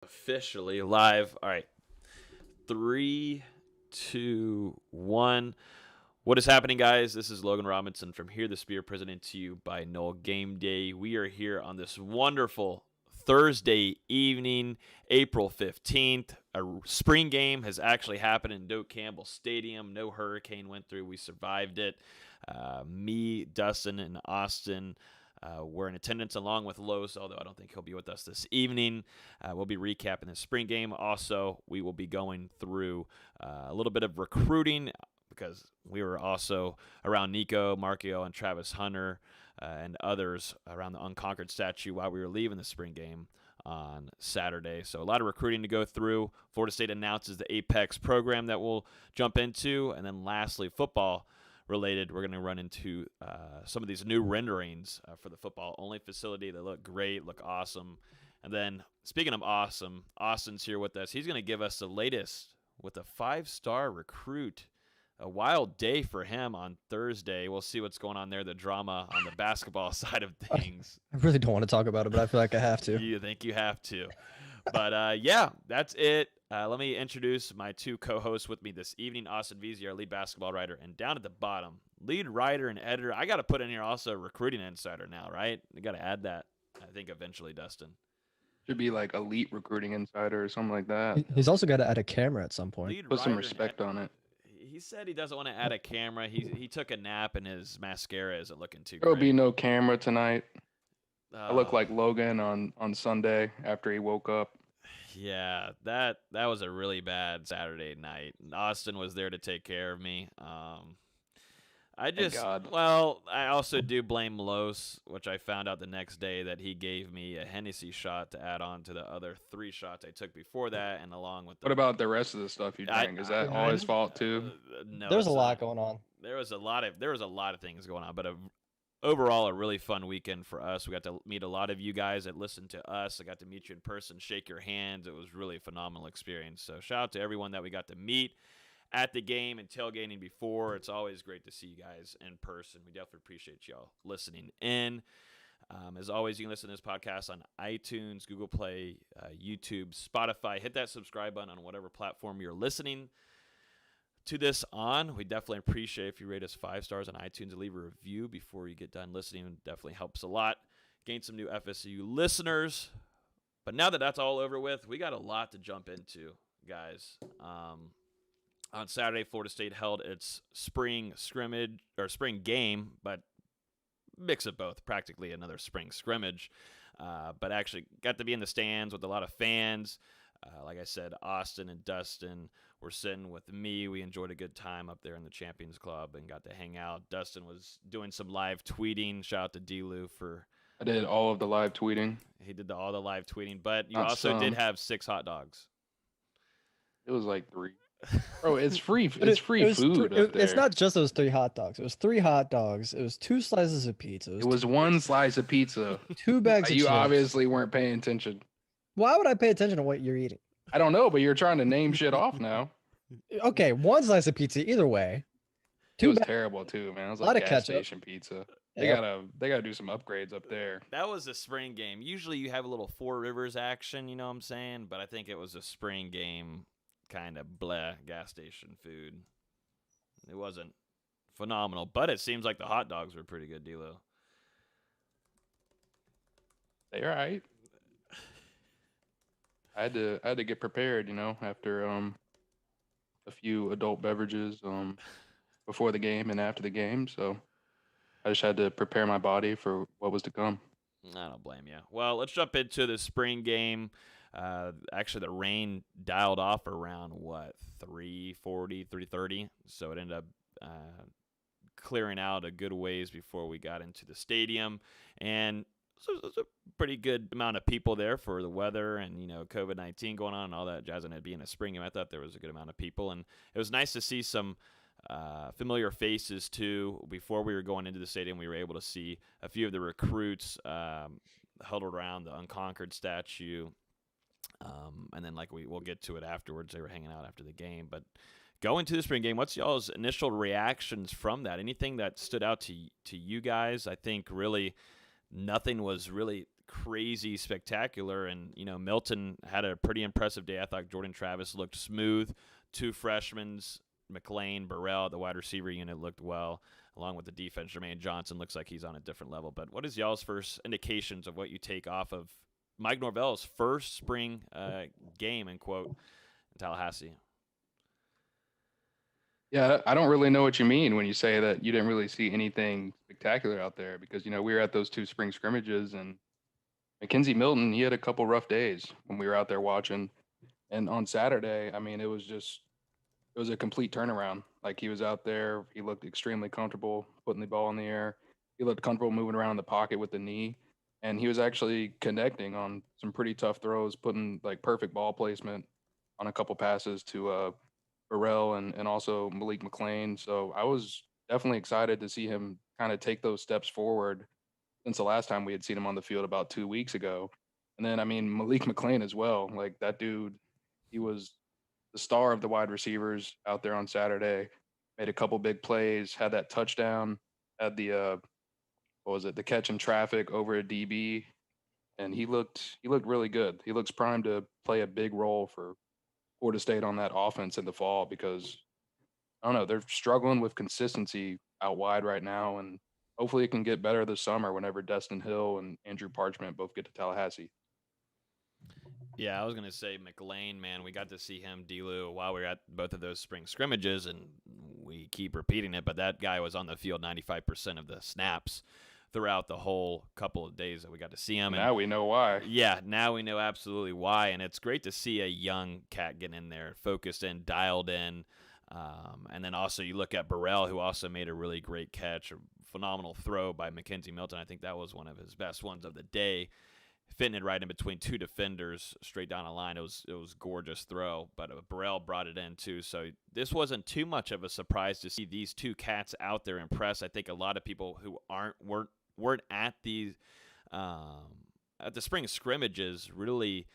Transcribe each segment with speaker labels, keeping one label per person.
Speaker 1: Officially live. All right. Three, two, one. What is happening, guys? This is Logan Robinson from Here the Spear, presented to you by Noel Game Day. We are here on this wonderful Thursday evening, April 15th. A spring game has actually happened in Doak Campbell Stadium. No hurricane went through. We survived it. Me, Dustin, and Austin were in attendance along with Los, although I don't think he'll be with us this evening. We'll be recapping the spring game. Also, we will be going through a little bit of recruiting because we were also around Nico, Marcio, and Travis Hunter and others around the Unconquered statue while we were leaving the spring game on Saturday. So a lot of recruiting to go through. Florida State announces the Apex program that we'll jump into. And then lastly, football related, we're going to run into some of these new renderings for the football-only facility. They look great, look awesome. And then, speaking of awesome, Austin's here with us. He's going to give us the latest with a 5-star recruit. A wild day for him on Thursday. We'll see what's going on there, the drama on the basketball side of things.
Speaker 2: I really don't want to talk about it, but I feel like I have to.
Speaker 1: You think you have to. But, yeah, that's it. Let me introduce my two co-hosts with me this evening. Austin Veazey, our lead basketball writer, and down at the bottom, lead writer and editor. I got to put in here also recruiting insider now, right? We got to add that, I think, eventually, Dustin.
Speaker 3: Should be like elite recruiting insider or something like that.
Speaker 2: He's also got to add a camera at some point.
Speaker 1: Lead
Speaker 3: Put some
Speaker 1: writer and
Speaker 3: respect on it.
Speaker 1: He said he doesn't want to add a camera. He took a nap and his mascara isn't looking too
Speaker 3: There'll
Speaker 1: great.
Speaker 3: be no camera tonight. I look like Logan on Sunday after he woke up.
Speaker 1: Yeah, that was a really bad Saturday night. Austin was there to take care of me. I also do blame Los, which I found out the next day that he gave me a Hennessy shot to add on to the other 3 shots I took before that, and along with
Speaker 3: What about the rest of the stuff you drank? Is that all his fault too?
Speaker 1: No,
Speaker 2: There's a
Speaker 1: it's
Speaker 2: lot
Speaker 1: not.
Speaker 2: going on.
Speaker 1: There was a lot of things going on, but overall a really fun weekend for us. We got to meet a lot of you guys that listened to us. I got to meet you in person, shake your hands. It was really a phenomenal experience. So shout out to everyone that we got to meet at the game and tailgating before. It's always great to see you guys in person. We definitely appreciate y'all listening in. As always, you can listen to this podcast on iTunes, Google Play, YouTube, Spotify. Hit that subscribe button on whatever platform you're listening to this on. We definitely appreciate if you rate us 5 stars on iTunes and leave a review before you get done listening. It definitely helps a lot. Gain some new FSU listeners. But now that that's all over with, we got a lot to jump into, guys. On Saturday, Florida State held its spring scrimmage or spring game, but mix of both, practically another spring scrimmage. But actually got to be in the stands with a lot of fans. Like I said, Austin and Dustin were sitting with me. We enjoyed a good time up there in the Champions Club and got to hang out. Dustin was doing some live tweeting. Shout out to D-Lou for...
Speaker 3: I did all of the live tweeting.
Speaker 1: He did all the live tweeting, but you
Speaker 3: Not
Speaker 1: also
Speaker 3: some.
Speaker 1: did have 6 hot dogs.
Speaker 3: It was like 3. Bro, it's free. It's free food up there.
Speaker 2: It's not just those 3 hot dogs. It was 3 hot dogs. It was 2 slices of pizza.
Speaker 3: It was 1 slice of pizza.
Speaker 2: 2 bags of
Speaker 3: You
Speaker 2: chips.
Speaker 3: obviously weren't paying attention.
Speaker 2: Why would I pay attention to what you're eating?
Speaker 3: I don't know, but you're trying to name shit off now.
Speaker 2: Okay, 1 slice of pizza either way.
Speaker 3: It was
Speaker 2: ba-
Speaker 3: terrible too, man. It was
Speaker 2: lot
Speaker 3: like
Speaker 2: of
Speaker 3: gas
Speaker 2: ketchup.
Speaker 3: station pizza. They
Speaker 2: Yeah.
Speaker 3: gotta do some upgrades up there.
Speaker 1: That was a spring game. Usually you have a little Four Rivers action, you know what I'm saying? But I think it was a spring game kind of bleh gas station food. It wasn't phenomenal, but it seems like the hot dogs were pretty good, D-Lo.
Speaker 3: They all right. I had to get prepared, after a few adult beverages before the game and after the game. So I just had to prepare my body for what was to come.
Speaker 1: I don't blame you. Well, let's jump into the spring game. Actually, the rain dialed off around, 3:40, 3:30. So it ended up clearing out a good ways before we got into the stadium. And so it was a pretty good amount of people there for the weather and, COVID-19 going on and all that jazz. And it being a spring game, I thought there was a good amount of people. And it was nice to see some familiar faces, too. Before we were going into the stadium, we were able to see a few of the recruits huddled around the Unconquered statue. And then, we'll get to it afterwards. They were hanging out after the game. But going to the spring game, what's y'all's initial reactions from that? Anything that stood out to you guys? I think really nothing was really crazy spectacular. And, Milton had a pretty impressive day. I thought Jordan Travis looked smooth. Two freshmen, McLean, Burrell, the wide receiver unit looked well, along with the defense. Jermaine Johnson looks like he's on a different level. But what is y'all's first indications of what you take off of Mike Norvell's first spring game, in quote, in Tallahassee?
Speaker 3: Yeah, I don't really know what you mean when you say that you didn't really see anything spectacular out there because, we were at those 2 spring scrimmages and Mackenzie Milton, he had a couple rough days when we were out there watching. And on Saturday, I mean, it was a complete turnaround. Like he was out there, he looked extremely comfortable putting the ball in the air. He looked comfortable moving around in the pocket with the knee. And he was actually connecting on some pretty tough throws, putting like perfect ball placement on a couple passes to Burrell and also Malik McLean. So I was definitely excited to see him kind of take those steps forward since the last time we had seen him on the field about 2 weeks ago. And then, I mean, Malik McLean as well. Like that dude, he was the star of the wide receivers out there on Saturday. Made a couple big plays, had that touchdown, had the what was it, the catch in traffic over a DB, and he looked really good. He looks primed to play a big role for Florida State on that offense in the fall because I don't know, they're struggling with consistency out wide right now, and hopefully it can get better this summer whenever Destin Hill and Andrew Parchment both get to Tallahassee.
Speaker 1: Yeah, I was going to say McLean, man. We got to see him, D-Lou, while we were at both of those spring scrimmages, and we keep repeating it, but that guy was on the field 95% of the snaps throughout the whole couple of days that we got to see him.
Speaker 3: Now we know why.
Speaker 1: Yeah, now we know absolutely why, and it's great to see a young cat get in there, focused in, dialed in. And then also you look at Burrell, who also made a really great catch, a phenomenal throw by Mackenzie Milton. I think that was one of his best ones of the day, fitting it right in between 2 defenders straight down the line. It was gorgeous throw, but Burrell brought it in too. So this wasn't too much of a surprise to see these 2 cats out there impress. I think a lot of people who weren't at the spring scrimmages really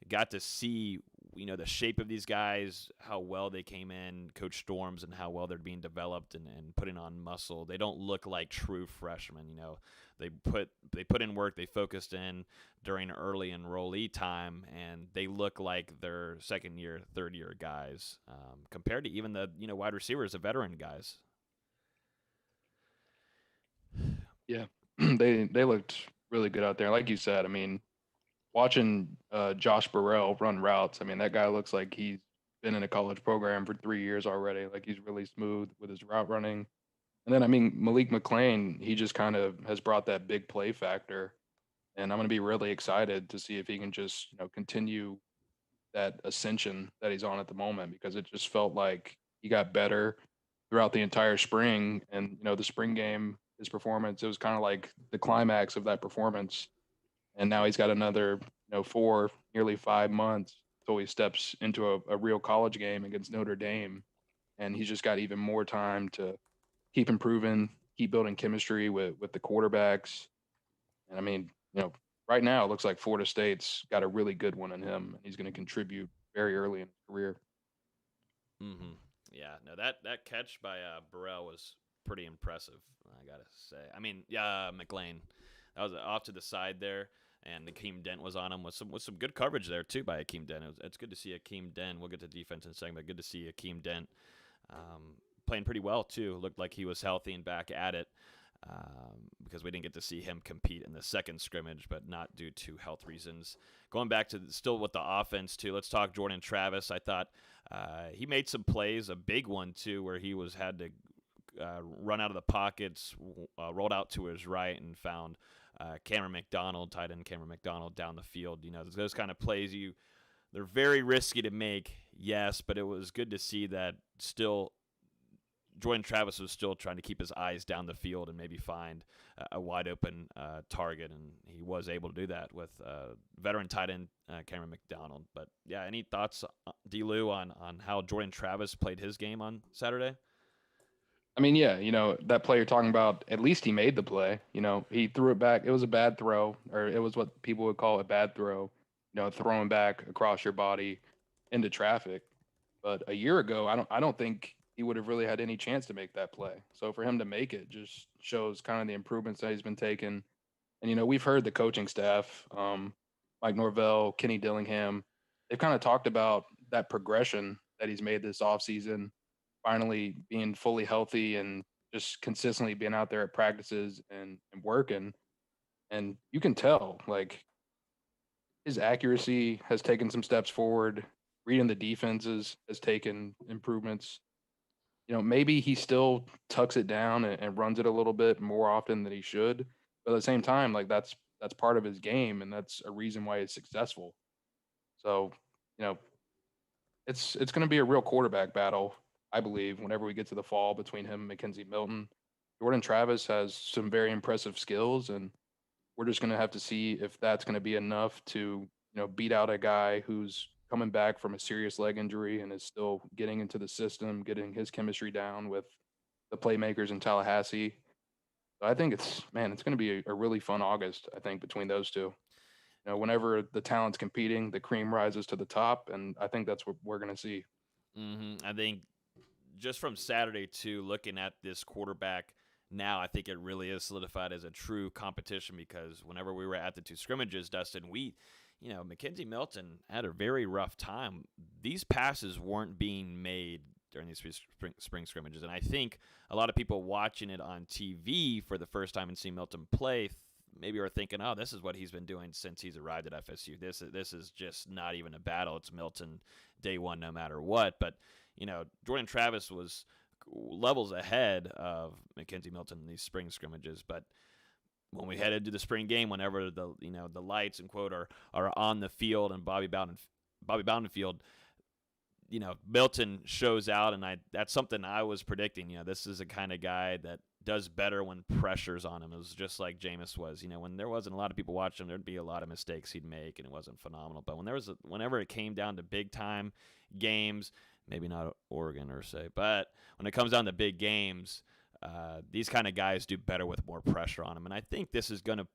Speaker 1: got to see the shape of these guys, how well they came in, Coach Storms, and how well they're being developed and putting on muscle. They don't look like true freshmen. They put in work, they focused in during early enrollee time, and they look like they're second year, third year guys compared to even the wide receivers, the veteran guys.
Speaker 3: Yeah, they looked really good out there. Like you said, I mean, watching Josh Burrell run routes, I mean, that guy looks like he's been in a college program for 3 years already. Like he's really smooth with his route running. And then, I mean, Malik McLean, he just kind of has brought that big play factor. And I'm going to be really excited to see if he can just, continue that ascension that he's on at the moment because it just felt like he got better throughout the entire spring. And, the spring game, his performance, it was kind of like the climax of that performance. And now he's got another, 4, nearly 5 months until he steps into a real college game against Notre Dame. And he's just got even more time to keep improving, keep building chemistry with the quarterbacks. And I mean, right now it looks like Florida State's got a really good one in him. And he's going to contribute very early in his career.
Speaker 1: Mm-hmm. Yeah, no, that catch by Burrell was pretty impressive, I got to say. I mean, McLean, that was off to the side there. And Akeem Dent was on him with some good coverage there, too, by Akeem Dent. It's good to see Akeem Dent. We'll get to defense in a second, but good to see Akeem Dent playing pretty well, too. Looked like he was healthy and back at it because we didn't get to see him compete in the second scrimmage, but not due to health reasons. Going back to still with the offense, too, let's talk Jordan Travis. I thought he made some plays, a big one, too, where he had to run out of the pockets, rolled out to his right, and found Cameron McDonald, tight end Cameron McDonald, down the field. Those kind of plays, they're very risky to make, yes, but it was good to see that still Jordan Travis was still trying to keep his eyes down the field and maybe find a wide open target, and he was able to do that with veteran tight end Cameron McDonald. But yeah, any thoughts, D-Lou, on how Jordan Travis played his game on Saturday?
Speaker 3: I mean, yeah, that play you're talking about, at least he made the play. He threw it back. It was a bad throw, or it was what people would call a bad throw, throwing back across your body into traffic. But a year ago, I don't think he would have really had any chance to make that play. So for him to make it just shows kind of the improvements that he's been taking. And we've heard the coaching staff, Mike Norvell, Kenny Dillingham, they've kind of talked about that progression that he's made this offseason, finally being fully healthy and just consistently being out there at practices and working. And you can tell, like, his accuracy has taken some steps forward. Reading the defenses has taken improvements. Maybe he still tucks it down and runs it a little bit more often than he should. But at the same time, like that's part of his game, and that's a reason why he's successful. So, you know, it's going to be a real quarterback battle, I believe, whenever we get to the fall between him and Mackenzie Milton. Jordan Travis has some very impressive skills, and we're just going to have to see if that's going to be enough to, beat out a guy who's coming back from a serious leg injury and is still getting into the system, getting his chemistry down with the playmakers in Tallahassee. So I think it's going to be a really fun August, I think, between those two. Whenever the talent's competing, the cream rises to the top, and I think that's what we're going to see.
Speaker 1: I think just from Saturday too, looking at this quarterback now, I think it really is solidified as a true competition because whenever we were at the two scrimmages, Dustin, Mackenzie Milton had a very rough time. These passes weren't being made during these spring scrimmages, and I think a lot of people watching it on TV for the first time and seeing Milton play maybe are thinking, oh, this is what he's been doing since he's arrived at FSU. This is just not even a battle. It's Milton day one no matter what. But, Jordan Travis was levels ahead of Mackenzie Milton in these spring scrimmages. But when we headed to the spring game, whenever the lights and quote are on the field and Bobby Bowden field, Milton shows out, and that's something I was predicting. This is a kind of guy that does better when pressure's on him. It was just like Jameis was. When there wasn't a lot of people watching him, there'd be a lot of mistakes he'd make, and it wasn't phenomenal. But whenever it came down to big time games, maybe not Oregon or say, but when it comes down to big games, these kind of guys do better with more pressure on them. And I think this is going to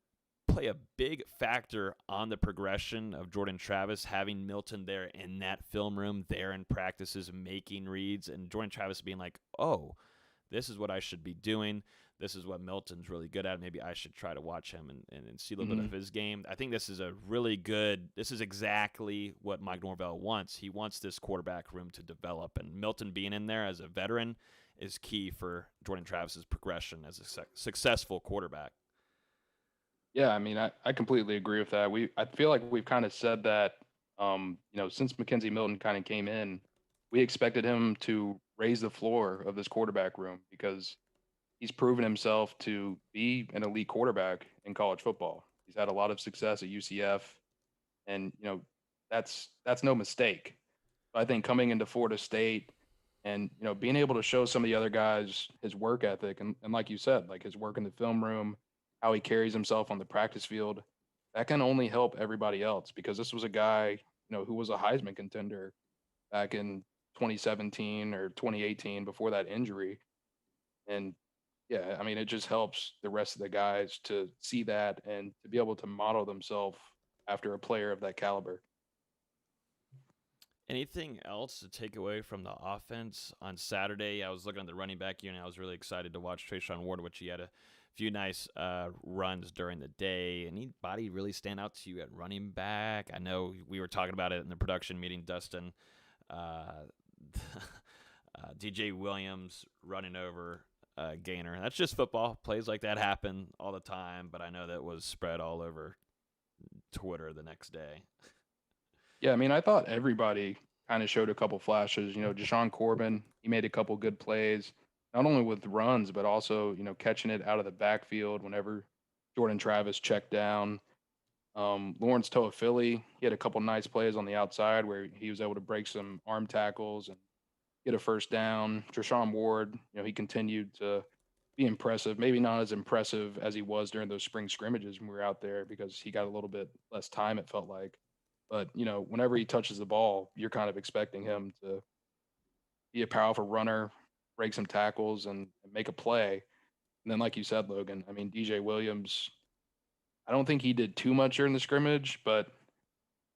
Speaker 1: play a big factor on the progression of Jordan Travis, having Milton there in that film room, there in practices, making reads, and Jordan Travis being like, oh, this is what I should be doing. This is what Milton's really good at. Maybe I should try to watch him and see a little bit of his game. I think this is this is exactly what Mike Norvell wants. He wants this quarterback room to develop, and Milton being in there as a veteran is key for Jordan Travis's progression as a successful quarterback.
Speaker 3: Yeah, I mean, I completely agree with that. I feel like we've kind of said that, since Mackenzie Milton kind of came in, we expected him to raise the floor of this quarterback room because he's proven himself to be an elite quarterback in college football. He's had a lot of success at UCF, and that's no mistake. I think coming into Florida State and being able to show some of the other guys his work ethic and like you said, like his work in the film room, how he carries himself on the practice field, that can only help everybody else because this was a guy, who was a Heisman contender back in 2017 or 2018 before that injury. And yeah, I mean, it just helps the rest of the guys to see that and to be able to model themselves after a player of that caliber.
Speaker 1: Anything else to take away from the offense on Saturday? I was looking at the running back unit. I was really excited to watch Trayshawn Ward, which he had a few nice runs during the day. Anybody really stand out to you at running back? I know we were talking about it in the production meeting, Dustin. DJ Williams running over Gainer. That's just football. Plays like that happen all the time, but I know that was spread all over Twitter the next day.
Speaker 3: Yeah, I mean, I thought everybody kind of showed a couple flashes. Deshaun Corbin, he made a couple good plays, not only with runs, but also, catching it out of the backfield whenever Jordan Travis checked down. Lawrence Toafili, he had a couple nice plays on the outside where he was able to break some arm tackles and get a first down. Treshawn Ward, he continued to be impressive. Maybe not as impressive as he was during those spring scrimmages when we were out there because he got a little bit less time, it felt like. But, whenever he touches the ball, you're kind of expecting him to be a powerful runner, break some tackles, and make a play. And then, like you said, Logan, I mean, DJ Williams, I don't think he did too much during the scrimmage, but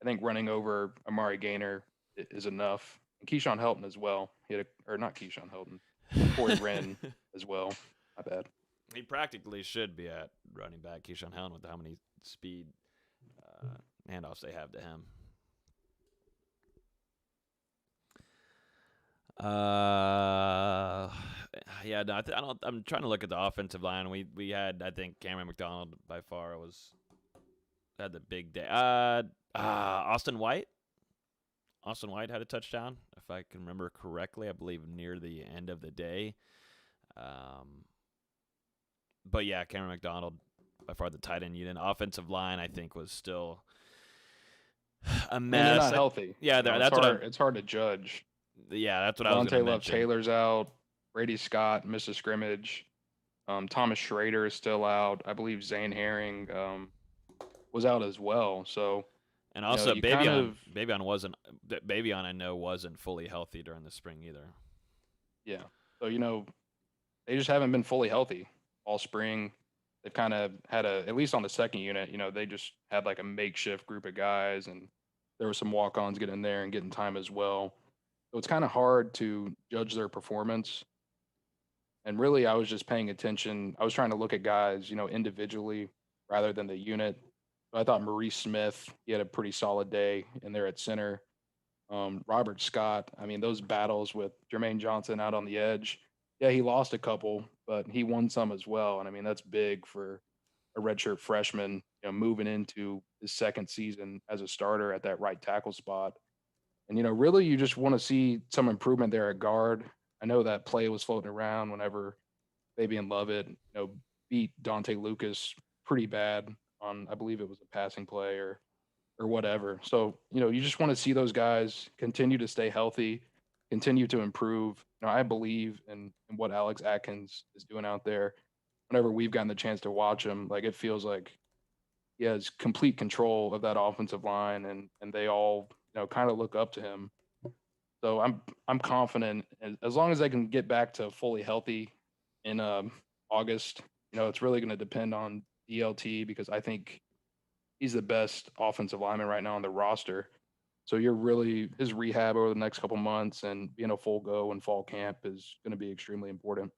Speaker 3: I think running over Amari Gainer is enough. And Keyshawn Helton as well. Not Keyshawn Helton, Corey Wren as well. My bad.
Speaker 1: He practically should be at running back, Keyshawn Helton, with how many speed handoffs they have to him. Yeah, no, I don't. I'm trying to look at the offensive line. We had, I think, Cameron McDonald by far had the big day. Austin White. Austin White had a touchdown, if I can remember correctly. I believe near the end of the day. But yeah, Cameron McDonald by far the tight end unit. Offensive line, I think, was still a mess.
Speaker 3: And they're not healthy.
Speaker 1: Yeah,
Speaker 3: that's it's hard to judge.
Speaker 1: Yeah, that's what I was going to mention.
Speaker 3: Taylor's out. Brady Scott missed a scrimmage. Thomas Schrader is still out. I believe Zane Herring was out as well. So,
Speaker 1: and also Babion I know wasn't fully healthy during the spring either.
Speaker 3: Yeah. So, they just haven't been fully healthy all spring. They've kind of had at least on the second unit, they just had like a makeshift group of guys, and there were some walk-ons getting there and getting time as well. So it's kind of hard to judge their performance. And really, I was just paying attention. I was trying to look at guys, individually rather than the unit. So I thought Maurice Smith, he had a pretty solid day in there at center. Robert Scott, I mean, those battles with Jermaine Johnson out on the edge, yeah, he lost a couple, but he won some as well. And I mean, that's big for a redshirt freshman, moving into his second season as a starter at that right tackle spot. And, really you just want to see some improvement there at guard. I know that play was floating around whenever Fabian Lovett, beat Dante Lucas pretty bad on, I believe it was a passing play or whatever. So, you just want to see those guys continue to stay healthy, continue to improve. I believe in what Alex Atkins is doing out there. Whenever we've gotten the chance to watch him, like, it feels like he has complete control of that offensive line, and they all, kind of look up to him. So I'm confident, as long as they can get back to fully healthy in August. It's really going to depend on DLT, because I think he's the best offensive lineman right now on the roster. So his rehab over the next couple months and being a full go in fall camp is going to be extremely important.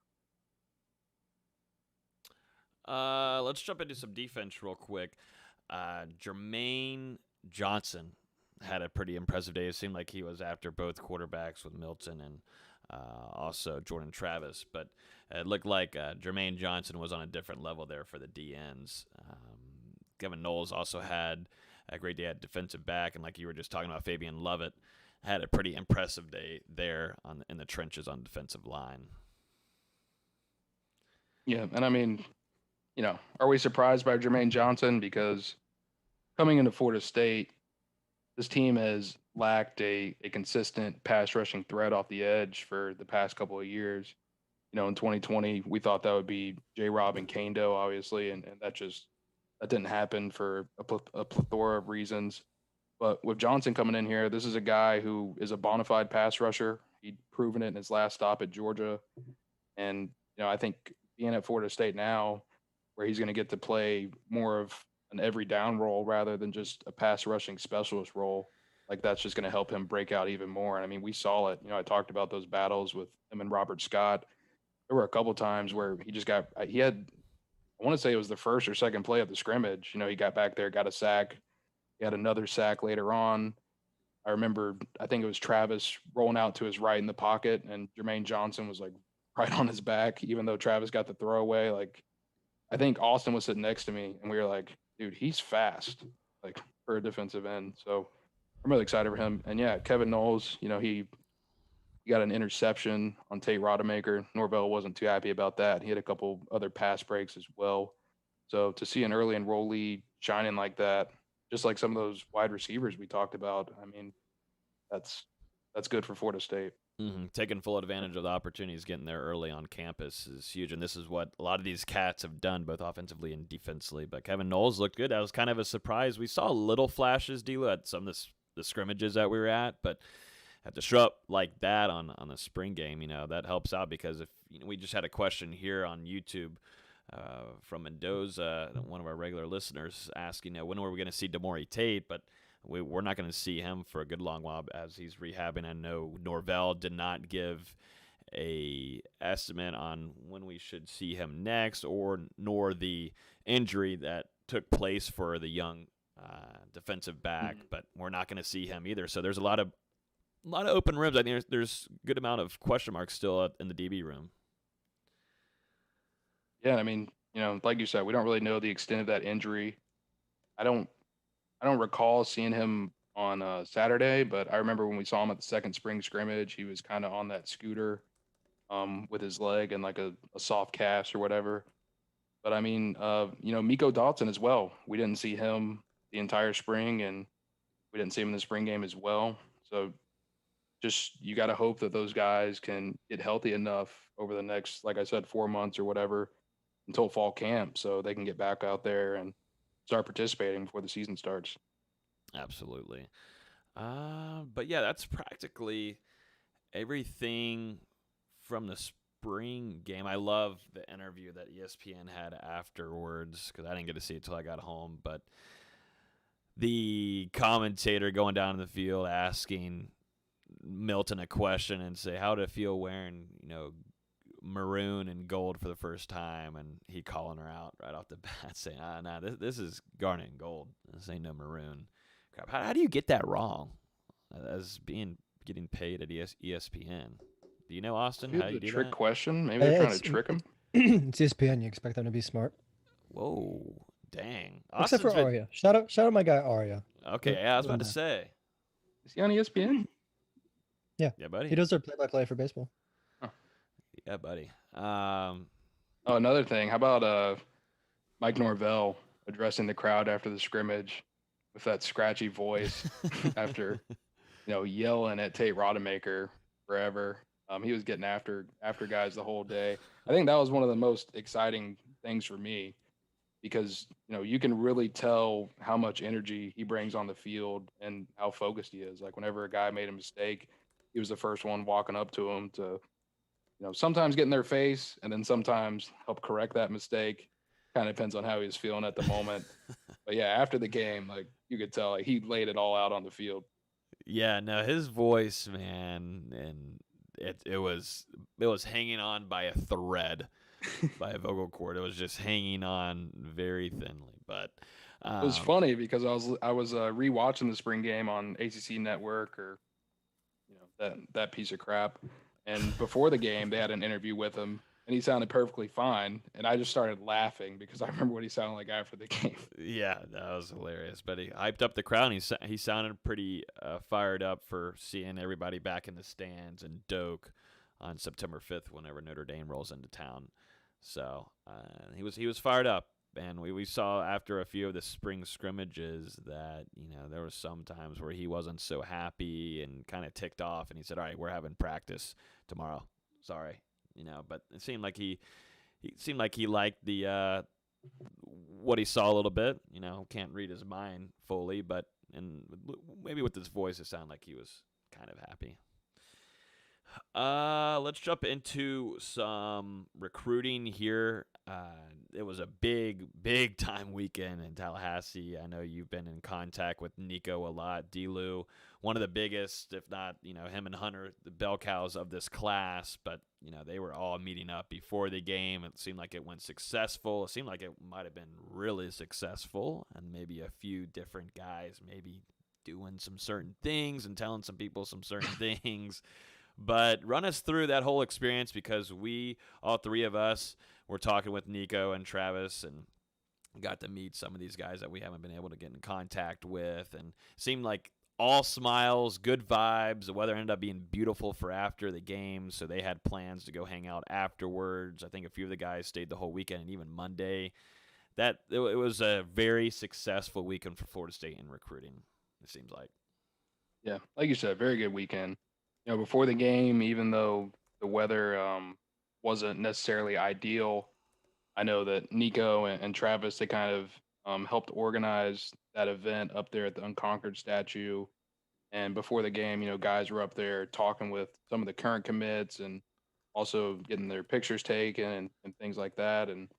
Speaker 1: Let's jump into some defense real quick. Jermaine Johnson had a pretty impressive day. It seemed like he was after both quarterbacks with Milton and also Jordan Travis. But it looked like Jermaine Johnson was on a different level there for the DNs. Kevin Knowles also had a great day at defensive back, and like you were just talking about, Fabian Lovett had a pretty impressive day there in the trenches on defensive line.
Speaker 3: Yeah, and I mean, are we surprised by Jermaine Johnson? Because coming into Florida State, this team has lacked a consistent pass rushing threat off the edge for the past couple of years. In 2020, we thought that would be J-Rob and Kando, obviously, and that didn't happen for a plethora of reasons. But with Johnson coming in here, this is a guy who is a bona fide pass rusher. He'd proven it in his last stop at Georgia. And, I think being at Florida State now, where he's going to get to play more of an every down role rather than just a pass rushing specialist role, like, that's just going to help him break out even more. And I mean, we saw it. I talked about those battles with him and Robert Scott. There were a couple times where I want to say it was the first or second play of the scrimmage. He got back there, got a sack. He had another sack later on. I remember, I think it was Travis rolling out to his right in the pocket, and Jermaine Johnson was like right on his back, even though Travis got the throwaway. Like, I think Austin was sitting next to me, and we were like, dude, he's fast, like, for a defensive end. So I'm really excited for him. And yeah, Kevin Knowles, he got an interception on Tate Rodemaker. Norvell wasn't too happy about that. He had a couple other pass breaks as well. So to see an early enrollee shining like that, just like some of those wide receivers we talked about, I mean, that's good for Florida State.
Speaker 1: Mm-hmm. Taking full advantage of the opportunities, getting there early on campus is huge, and this is what a lot of these cats have done, both offensively and defensively. But Kevin Knowles looked good. That was kind of a surprise. We saw little flashes, D-Lo, at some of the scrimmages that we were at, but at the show up like that on the spring game, that helps out, because if we just had a question here on YouTube from Mendoza, one of our regular listeners, asking, when were we going to see Damori Tate? But we're not going to see him for a good long while as he's rehabbing. I know Norvell did not give a estimate on when we should see him next, or nor the injury that took place for the young defensive back. But we're not going to see him either. So there's a lot of open rooms. I think there's a good amount of question marks still in the DB room.
Speaker 3: Yeah, I mean, like you said, we don't really know the extent of that injury. I don't recall seeing him on Saturday, but I remember when we saw him at the second spring scrimmage, he was kind of on that scooter with his leg and like a soft cast or whatever. But I mean, Miko Dotson as well. We didn't see him the entire spring, and we didn't see him in the spring game as well. So just you got to hope that those guys can get healthy enough over the next, like I said, 4 months or whatever until fall camp so they can get back out there and start participating before the season starts.
Speaker 1: Absolutely. But yeah, that's practically everything from the spring game. I love the interview that ESPN had afterwards because I didn't get to see it till I got home. But the commentator going down in the field asking Milton a question and say, how did it feel wearing, maroon and gold for the first time? And he calling her out right off the bat saying, this is garnet and gold. This ain't no maroon. Crap. How do you get that wrong as getting paid at ESPN? Do you know, Austin? How do you do
Speaker 3: trick
Speaker 1: that?
Speaker 3: question? Maybe they're trying to trick him.
Speaker 2: It's ESPN. You expect them to be smart.
Speaker 1: Whoa, dang.
Speaker 2: Except for Arya. Shout out my guy Arya.
Speaker 1: Okay, yeah, I was about to say.
Speaker 3: Is he on ESPN?
Speaker 2: Yeah,
Speaker 1: buddy.
Speaker 2: He does their play-by-play for baseball.
Speaker 3: Huh.
Speaker 1: Yeah, buddy.
Speaker 3: Another thing. How about Mike Norvell addressing the crowd after the scrimmage with that scratchy voice after yelling at Tate Rodemaker forever. He was getting after guys the whole day. I think that was one of the most exciting things for me because you can really tell how much energy he brings on the field and how focused he is. Like whenever a guy made a mistake, he was the first one walking up to him to sometimes get in their face and then sometimes help correct that mistake. Kind of depends on how he was feeling at the moment. But yeah, after the game, like you could tell, like he laid it all out on the field.
Speaker 1: Yeah, no, his voice, man, and it was hanging on by a thread, by a vocal cord. It was just hanging on very thinly. But
Speaker 3: it was funny because I was rewatching the spring game on ACC Network or that piece of crap. And before the game, they had an interview with him, and he sounded perfectly fine. And I just started laughing because I remember what he sounded like after the game.
Speaker 1: Yeah, that was hilarious. But he hyped up the crowd. And he sounded pretty fired up for seeing everybody back in the stands in Doak on September 5th whenever Notre Dame rolls into town. So he was fired up. And we saw after a few of the spring scrimmages that, there was some times where he wasn't so happy and kind of ticked off. And he said, all right, we're having practice tomorrow. Sorry. But it seemed like he liked the what he saw a little bit. Can't read his mind fully, but and maybe with his voice, it sounded like he was kind of happy. Let's jump into some recruiting here. It was a big time weekend in Tallahassee. I know you've been in contact with Nico a lot. D-Lou, one of the biggest, if not, him and Hunter, the bell cows of this class. But, they were all meeting up before the game. It seemed like it went successful. It seemed like it might have been really successful. And maybe a few different guys maybe doing some certain things and telling some people some certain things. But run us through that whole experience because all three of us, were talking with Nico and Travis and got to meet some of these guys that we haven't been able to get in contact with. And it seemed like all smiles, good vibes. The weather ended up being beautiful for after the game, so they had plans to go hang out afterwards. I think a few of the guys stayed the whole weekend and even Monday. It was a very successful weekend for Florida State in recruiting, it seems like.
Speaker 3: Yeah, like you said, very good weekend. Before the game, even though the weather wasn't necessarily ideal, I know that Nico and Travis, they kind of helped organize that event up there at the Unconquered statue. And before the game, guys were up there talking with some of the current commits and also getting their pictures taken and things like that. And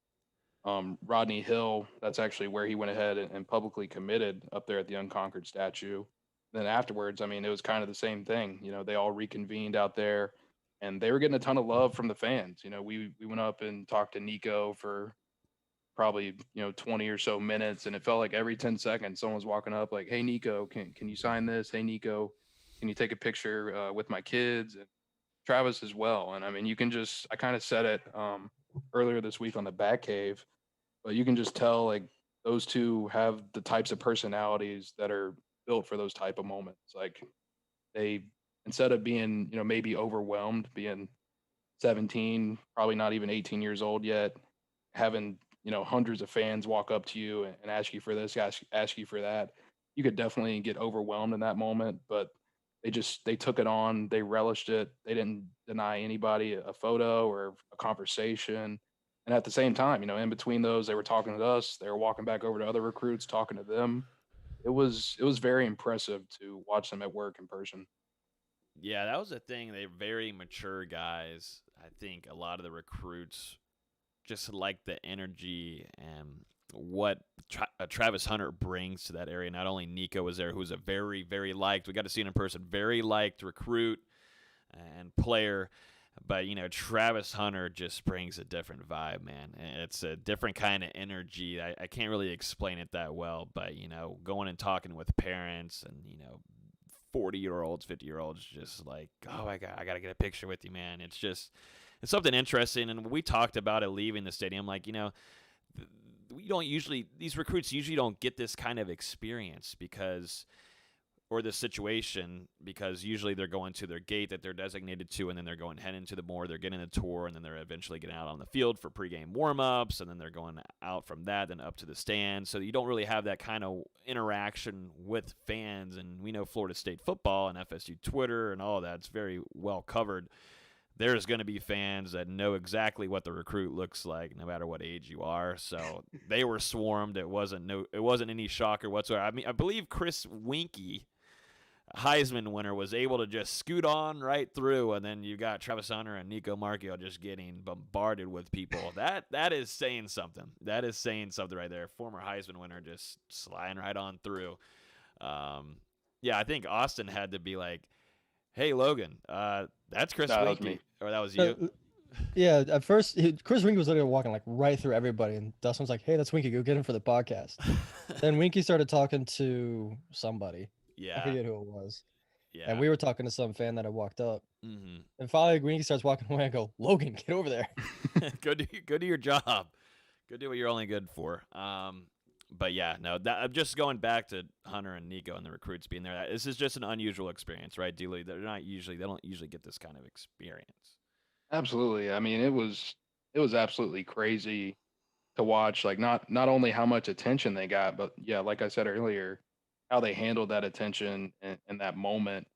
Speaker 3: Rodney Hill, that's actually where he went ahead and publicly committed up there at the Unconquered statue. Then afterwards, it was kind of the same thing. They all reconvened out there. and they were getting a ton of love from the fans. We went up and talked to Nico for probably 20 or so minutes, and it felt like every 10 seconds someone was walking up like, "Hey Nico, can you sign this? Hey Nico, can you take a picture with my kids?" And Travis as well. And I mean, I kind of said it earlier this week on the Bat Cave, but you can just tell like those two have the types of personalities that are built for those type of moments. Like they, instead of being maybe overwhelmed, being 17, probably not even 18 years old yet, having hundreds of fans walk up to you and ask you for this, ask you for that, you could definitely get overwhelmed in that moment. But they took it on, they relished it, they didn't deny anybody a photo or a conversation. And at the same time, in between those, they were talking to us, they were walking back over to other recruits, talking to them. It was very impressive to watch them at work in person.
Speaker 1: Yeah, that was the thing. They're very mature guys. I think a lot of the recruits just like the energy and what Travis Hunter brings to that area. Not only Nico was there, who's a very, very liked, we got to see him in person, very liked recruit and player. But, Travis Hunter just brings a different vibe, man. It's a different kind of energy. I can't really explain it that well, but, going and talking with parents and, 40-year-olds, 50-year-olds, just like, oh, I got to get a picture with you, man. It's something interesting. And we talked about it leaving the stadium, like, these recruits usually don't get this kind of experience or the situation, because usually they're going to their gate that they're designated to, and then they're heading to they're getting a tour, and then they're eventually getting out on the field for pregame warm-ups, and then they're going out from that, then up to the stand. So you don't really have that kind of interaction with fans. And we know Florida State football and FSU Twitter and all of that's very well covered. There's going to be fans that know exactly what the recruit looks like, no matter what age you are. So they were swarmed. It wasn't any shocker whatsoever. I mean, I believe Chris Winkie, Heisman winner, was able to just scoot on right through, and then you got Travis Hunter and Nico Marchio just getting bombarded with people. That is saying something. That is saying something right there. Former Heisman winner just sliding right on through. Yeah, I think Austin had to be like, "Hey, Logan, that's Chris
Speaker 3: That was
Speaker 1: Winkie,"
Speaker 3: me.
Speaker 1: or that was you.
Speaker 2: Yeah, at first, Chris Winkie was literally walking like right through everybody, and Dustin was like, "Hey, that's Winkie. Go get him for the podcast." Then Winkie started talking to somebody. I
Speaker 1: Yeah,
Speaker 2: forget who it was.
Speaker 1: yeah.
Speaker 2: And we were talking to some fan that had walked up.
Speaker 1: Mm-hmm.
Speaker 2: And finally, Winkie starts walking away. I go, "Logan, get over there."
Speaker 1: Go do your job. Go do what you're only good for. But yeah, no. I'm just going back to Hunter and Nico and the recruits being there. This is just an unusual experience, right, Dooley? They don't usually get this kind of experience.
Speaker 3: Absolutely. I mean, it was absolutely crazy to watch. Like not only how much attention they got, but yeah, like I said earlier, how they handled that attention in that moment.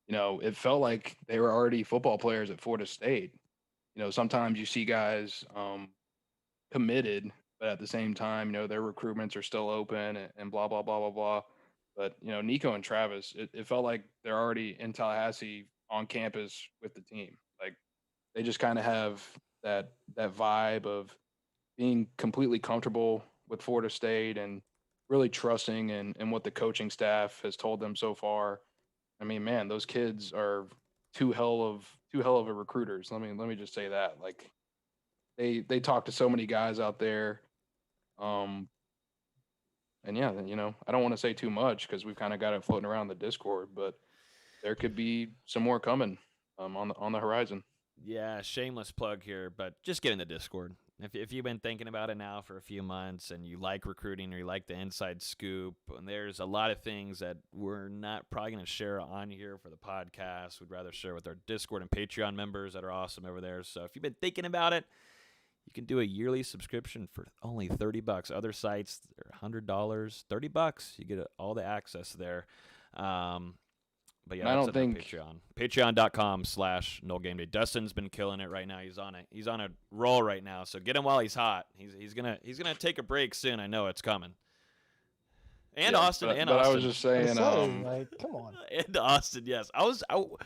Speaker 3: It felt like they were already football players at Florida State. Sometimes you see guys committed, but at the same time, their recruitments are still open and blah blah blah blah blah. But Nico and Travis, it felt like they're already in Tallahassee on campus with the team. Like they just kind of have that vibe of being completely comfortable with Florida State and really trusting in what the coaching staff has told them so far. I mean, man, those kids are two hell of a recruiters. Let me just say that. Like they talk to so many guys out there. And yeah, I don't want to say too much because we've kind of got it floating around the Discord, but there could be some more coming on the horizon.
Speaker 1: Yeah, shameless plug here, but just get in the Discord. If you've been thinking about it now for a few months and you like recruiting or you like the inside scoop, and there's a lot of things that we're not probably going to share on here for the podcast. We'd rather share with our Discord and Patreon members that are awesome over there. So if you've been thinking about it, you can do a yearly subscription for only $30. Other sites, they're $100, $30. You get all the access there. But yeah,
Speaker 3: And I
Speaker 1: that's
Speaker 3: don't
Speaker 1: at our
Speaker 3: think
Speaker 1: Patreon. Patreon.com/NoleGameDay. Dustin's been killing it right now. He's on a roll right now. So get him while he's hot. He's gonna take a break soon. I know it's coming. And
Speaker 3: yeah,
Speaker 1: Austin.
Speaker 3: but
Speaker 1: Austin.
Speaker 3: I was just saying,
Speaker 2: Like, come on.
Speaker 1: And Austin, yes.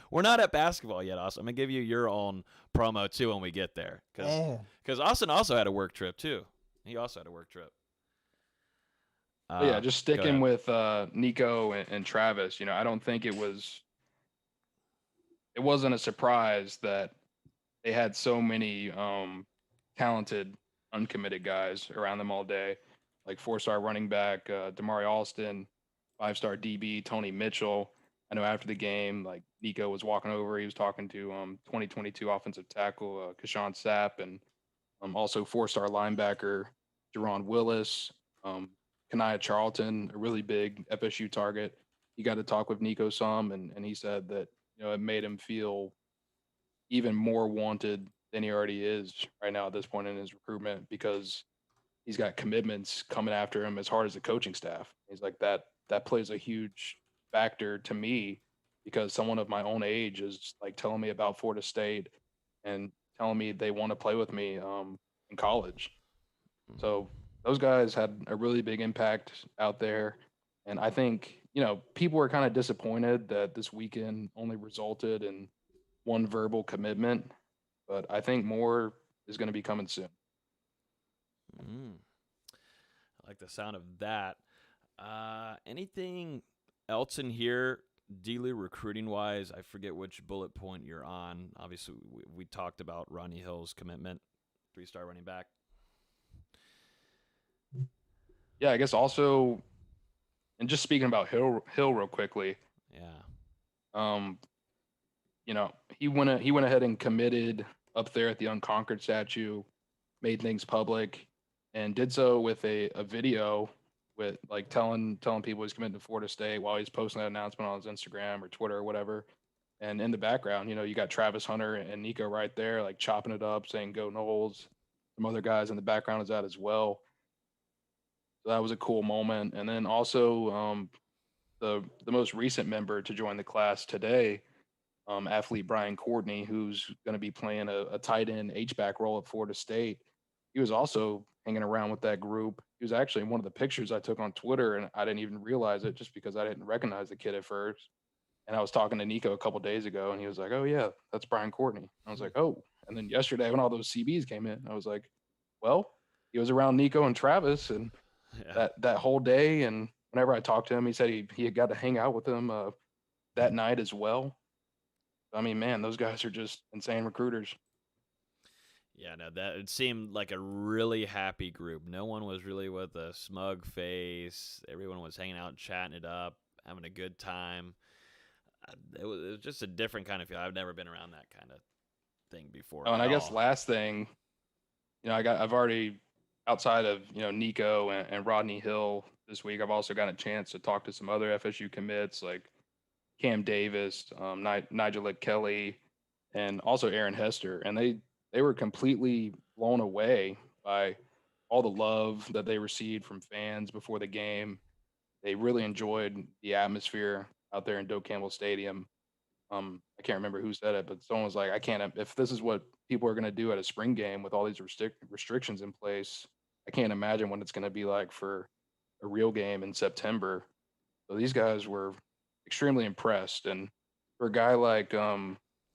Speaker 1: We're not at basketball yet, Austin. I'm gonna give you your own promo too when we get there, because Austin also had a work trip too. He also had a work trip.
Speaker 3: but yeah, just sticking with Nico and Travis. I don't think it wasn't a surprise that they had so many talented uncommitted guys around them all day, like 4-star running back Damari Alston, 5-star DB Tony Mitchell. I know after the game, like Nico was walking over, he was talking to 2022 offensive tackle Kashawn Sapp, and also 4-star linebacker Jerron Willis, um, Kanaya Charlton, a really big FSU target. He got to talk with Nico some, and he said that it made him feel even more wanted than he already is right now at this point in his recruitment because he's got commitments coming after him as hard as the coaching staff. He's like that plays a huge factor to me because someone of my own age is like telling me about Florida State and telling me they want to play with me in college. So those guys had a really big impact out there. And I think, people were kind of disappointed that this weekend only resulted in one verbal commitment, but I think more is going to be coming soon.
Speaker 1: Mm. I like the sound of that. Anything else in here, D-Lee, recruiting-wise? I forget which bullet point you're on. Obviously, we talked about Ronnie Hill's commitment, 3-star running back.
Speaker 3: Yeah, I guess also, and just speaking about Hill real quickly.
Speaker 1: Yeah.
Speaker 3: He went ahead and committed up there at the Unconquered statue, made things public, and did so with a video with like telling people he's committed to Florida State while he's posting that announcement on his Instagram or Twitter or whatever. And in the background, you got Travis Hunter and Nico right there, like chopping it up, saying "Go Noles." Some other guys in the background is that as well. So that was a cool moment. And then also the most recent member to join the class today, athlete Brian Courtney, who's going to be playing a tight end H-back role at Florida State. He was also hanging around with that group. He was actually in one of the pictures I took on Twitter, and I didn't even realize it just because I didn't recognize the kid at first. And I was talking to Nico a couple days ago, and he was like, "Oh yeah, that's Brian Courtney." I was like, "Oh." And then yesterday, when all those CBs came in, I was like, "Well, he was around Nico and Travis, and that whole day." And whenever I talked to him, he said he had got to hang out with them that night as well. I mean, man, those guys are just insane recruiters.
Speaker 1: Yeah, no, that it seemed like a really happy group. No one was really with a smug face. Everyone was hanging out, chatting it up, having a good time. It was just a different kind of feel. I've never been around that kind of thing before.
Speaker 3: Oh, and I guess last thing, I've already outside of Nico and Rodney Hill this week. I've also got a chance to talk to some other FSU commits like Cam Davis, Nigel Kelly, and also Aaron Hester, and they were completely blown away by all the love that they received from fans before the game. They really enjoyed the atmosphere out there in Doak Campbell Stadium. I can't remember who said it, but someone was like, "I can't. If this is what people are going to do at a spring game with all these restrictions in place, I can't imagine what it's going to be like for a real game in September." So these guys were extremely impressed, and for a guy like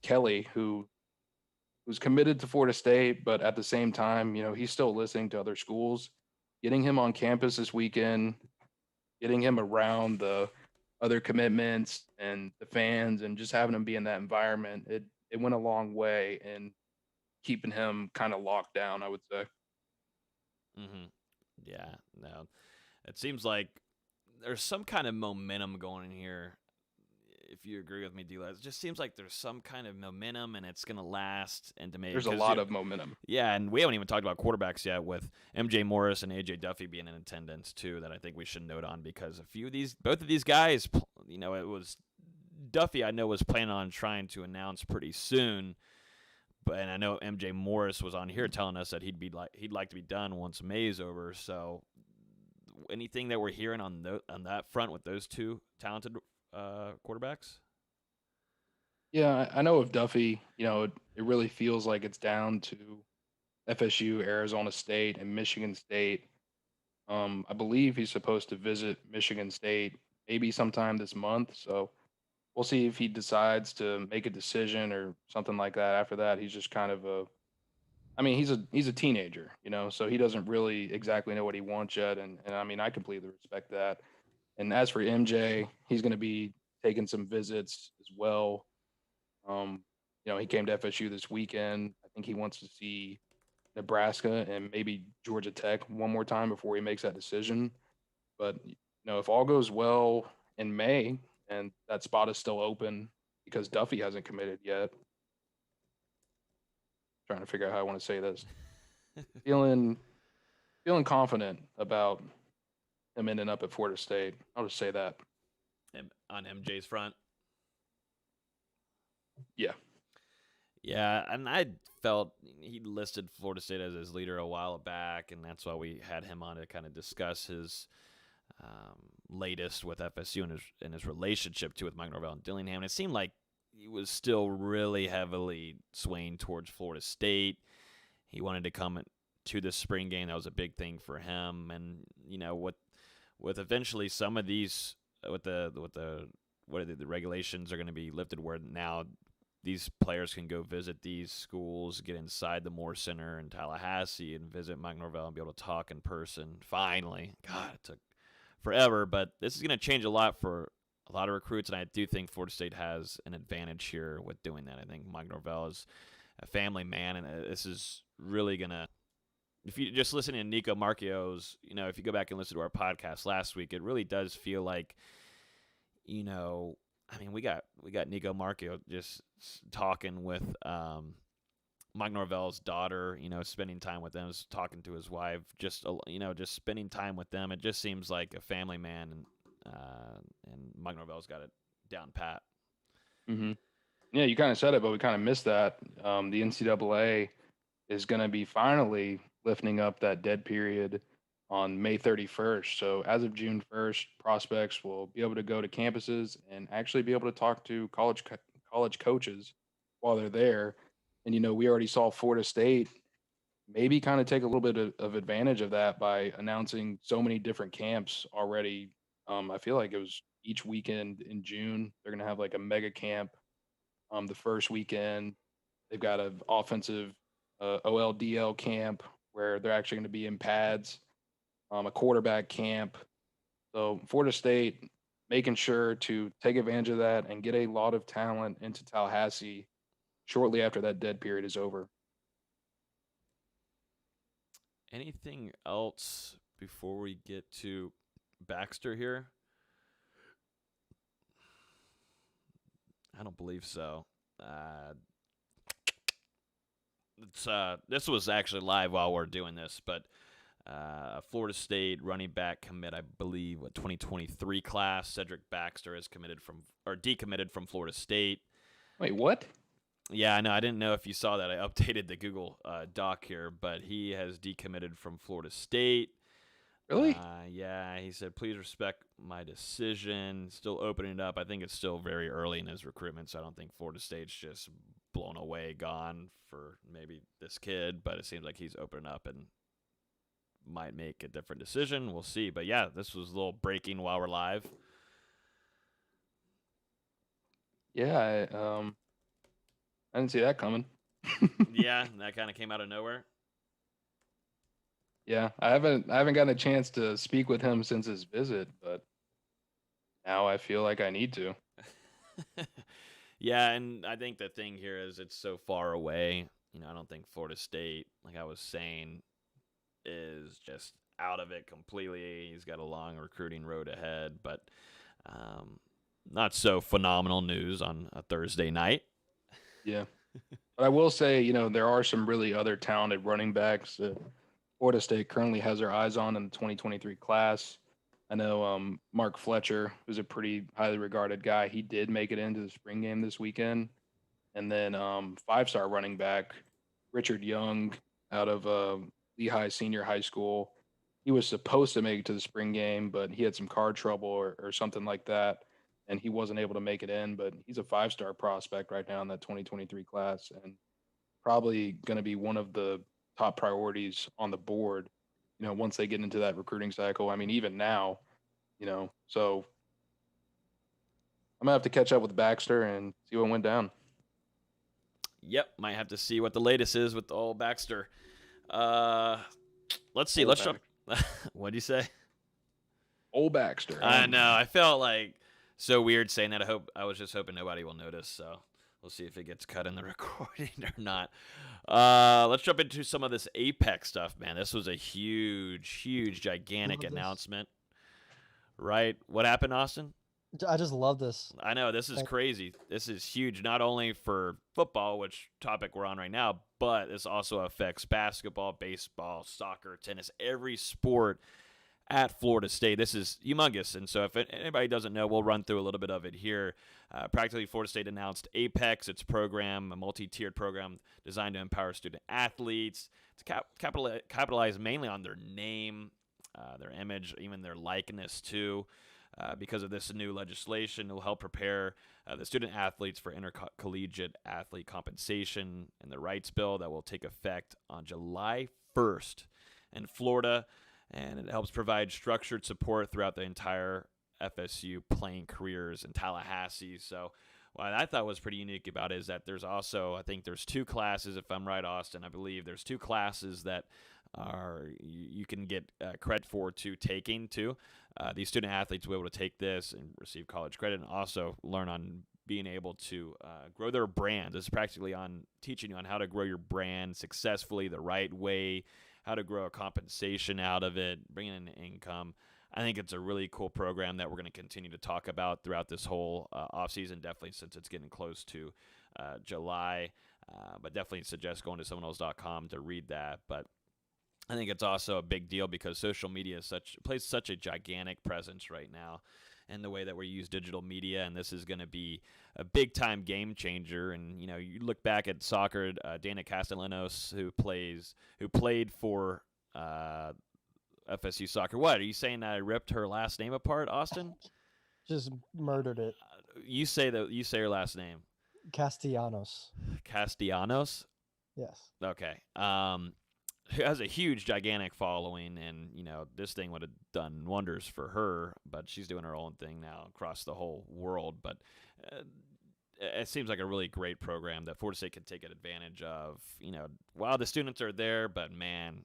Speaker 3: Kelly, who's committed to Florida State, but at the same time, he's still listening to other schools. Getting him on campus this weekend, getting him around the other commitments and the fans, and just having him be in that environment, it went a long way in keeping him kind of locked down, I would say.
Speaker 1: Mm-hmm. Yeah, no, it seems like there's some kind of momentum going in here. If you agree with me, D-Laz, it just seems like there's some kind of momentum and it's going to last. And to me,
Speaker 3: there's a lot of momentum.
Speaker 1: Yeah, and we haven't even talked about quarterbacks yet with MJ Morris and AJ Duffy being in attendance too, that I think we should note on because both of these guys, it was Duffy I know was planning on trying to announce pretty soon. And I know MJ Morris was on here telling us that he'd like to be done once May's over. So anything that we're hearing on that front with those two talented quarterbacks?
Speaker 3: Yeah, I know of Duffy, it really feels like it's down to FSU, Arizona State, and Michigan State. I believe he's supposed to visit Michigan State maybe sometime this month. So we'll see if he decides to make a decision or something like that. After that, he's just kind of he's a teenager, so he doesn't really exactly know what he wants yet. And I mean, I completely respect that. And as for MJ, he's going to be taking some visits as well. He came to FSU this weekend. I think he wants to see Nebraska and maybe Georgia Tech one more time before he makes that decision. But if all goes well in May and that spot is still open because Duffy hasn't committed yet, trying to figure out how I want to say this. feeling confident about him ending up at Florida State. I'll just say that.
Speaker 1: On MJ's front.
Speaker 3: Yeah.
Speaker 1: Yeah, and I felt he listed Florida State as his leader a while back, and that's why we had him on to kind of discuss his latest with FSU and his relationship with Mike Norvell and Dillingham. And it seemed like he was still really heavily swaying towards Florida State. He wanted to come to the spring game. That was a big thing for him. And with eventually some of these the regulations are going to be lifted, where now these players can go visit these schools, get inside the Moore Center in Tallahassee, and visit Mike Norvell and be able to talk in person. Finally, God, it took forever, but this is going to change a lot for a lot of recruits, and I do think Florida State has an advantage here with doing that. I think Mike Norvell is a family man, and this is really going to, if you just listen to Nico Marchio's, if you go back and listen to our podcast last week, it really does feel like, we got Nico Marchio just talking with Mike Norvell's daughter, spending time with them, talking to his wife, just spending time with them. It just seems like a family man, and Mike Norvell's got it down pat.
Speaker 3: Mm-hmm. Yeah, you kind of said it, but we kind of missed that. The NCAA is going to be finally lifting up that dead period on May 31st. So as of June 1st, prospects will be able to go to campuses and actually be able to talk to college coaches while they're there. And, we already saw Florida State maybe kind of take a little bit of advantage of that by announcing so many different camps already. I feel like it was each weekend in June. They're going to have like a mega camp the first weekend. They've got an offensive OLDL camp where they're actually going to be in pads, a quarterback camp. So Florida State making sure to take advantage of that and get a lot of talent into Tallahassee shortly after that dead period is over.
Speaker 1: Anything else before we get to Baxter here? I don't believe so. This was actually live while we're doing this, but Florida State running back commit, I believe, 2023 class. Cedric Baxter is decommitted from Florida State.
Speaker 3: Wait, what?
Speaker 1: Yeah, I know. I didn't know if you saw that. I updated the Google Doc here, but he has decommitted from Florida State.
Speaker 3: Really?
Speaker 1: Yeah, he said, please respect my decision. Still opening it up. I think it's still very early in his recruitment, so I don't think Florida State's just blown away, gone for maybe this kid, but it seems like he's opening up and might make a different decision. We'll see. But yeah, this was a little breaking while we're live.
Speaker 3: Yeah, I didn't see that coming.
Speaker 1: Yeah, that kind of came out of nowhere.
Speaker 3: Yeah, I haven't gotten a chance to speak with him since his visit, but now I feel like I need to.
Speaker 1: Yeah, and I think the thing here is it's so far away. I don't think Florida State, like I was saying, is just out of it completely. He's got a long recruiting road ahead, but not so phenomenal news on a Thursday night.
Speaker 3: Yeah. But I will say, there are some really other talented running backs that Florida State currently has their eyes on in the 2023 class. I know Mark Fletcher, who's a pretty highly regarded guy, he did make it into the spring game this weekend. And then 5-star running back Richard Young out of Lehigh Senior High School. He was supposed to make it to the spring game, but he had some car trouble or something like that, and he wasn't able to make it in. But he's a 5-star prospect right now in that 2023 class, and probably going to be one of the top priorities on the board, once they get into that recruiting cycle. I mean, even now, so I'm going to have to catch up with Baxter and see what went down.
Speaker 1: Yep, might have to see what the latest is with the old Baxter. Let's see.
Speaker 3: Old
Speaker 1: What'd you say?
Speaker 3: Old Baxter.
Speaker 1: I know. I felt like so weird saying that. I was just hoping nobody will notice. So We'll see if it gets cut in the recording or not. Let's jump into some of this Apex stuff, man. This was a huge, gigantic
Speaker 2: Love this.
Speaker 1: announcement. Right? What happened, Austin?
Speaker 2: I just love this.
Speaker 1: I know, this is crazy. This is huge, not only for football, which topic we're on right now, but this also affects basketball, baseball, soccer, tennis, every sport at Florida State. This is humongous. And so if anybody doesn't know, we'll run through a little bit of it here. Practically, Florida State announced Apex, its program, a multi-tiered program designed to empower student athletes, to capitalize mainly on their name, their image, even their likeness too. Because of this new legislation, it will help prepare the student athletes for intercollegiate athlete compensation and the rights bill that will take effect on July 1st in Florida. And it helps provide structured support throughout the entire FSU playing careers in Tallahassee. So what I thought was pretty unique about it is that there's also, I think there's 2 classes, if I'm right, Austin, I believe there's 2 classes that are you can get credit for taking too. These student athletes will be able to take this and receive college credit and also learn on being able to grow their brand. This is practically on teaching you on how to grow your brand successfully the right way, how to grow a compensation out of it, bring in income. I think it's a really cool program that we're going to continue to talk about throughout this whole offseason, definitely since it's getting close to July. But definitely suggest going to Seminoles.com to read that. But I think it's also a big deal because social media plays such a gigantic presence right now in the way that we use digital media, and this is going to be a big-time game changer. And, you look back at soccer, Dana Castellanos, who played for FSU soccer. What, are you saying that I ripped her last name apart, Austin?
Speaker 2: Just murdered it.
Speaker 1: You say her last name.
Speaker 2: Castellanos.
Speaker 1: Castellanos?
Speaker 2: Yes.
Speaker 1: Okay. Who has a huge, gigantic following, and, this thing would have done wonders for her, but she's doing her own thing now across the whole world. But it seems like a really great program that Florida State can take advantage of. While the students are there, but, man,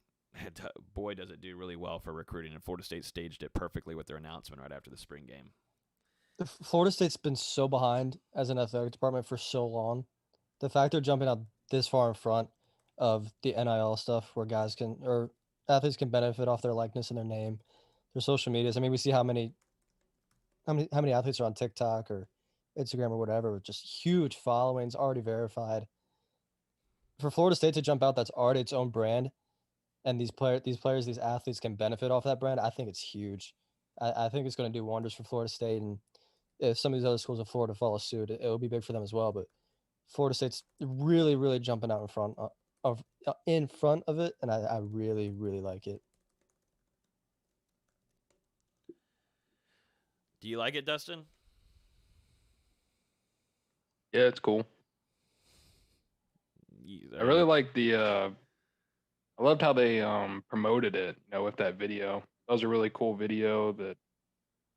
Speaker 1: boy, does it do really well for recruiting, and Florida State staged it perfectly with their announcement right after the spring game.
Speaker 2: Florida State's been so behind as an athletic department for so long. The fact they're jumping out this far in front of the NIL stuff where athletes can benefit off their likeness and their name, their social medias. I mean, we see how many athletes are on TikTok or Instagram or whatever with just huge followings, already verified. For Florida State to jump out, that's already its own brand, and these athletes can benefit off that brand. I think it's huge. I think it's going to do wonders for Florida State, and if some of these other schools of Florida follow suit, it will be big for them as well. But Florida State's really, really jumping out in front of it, and I really, really like it.
Speaker 1: Do you like it, Dustin?
Speaker 3: Yeah, it's cool. I really like I loved how they promoted it, with that video. That was a really cool video that,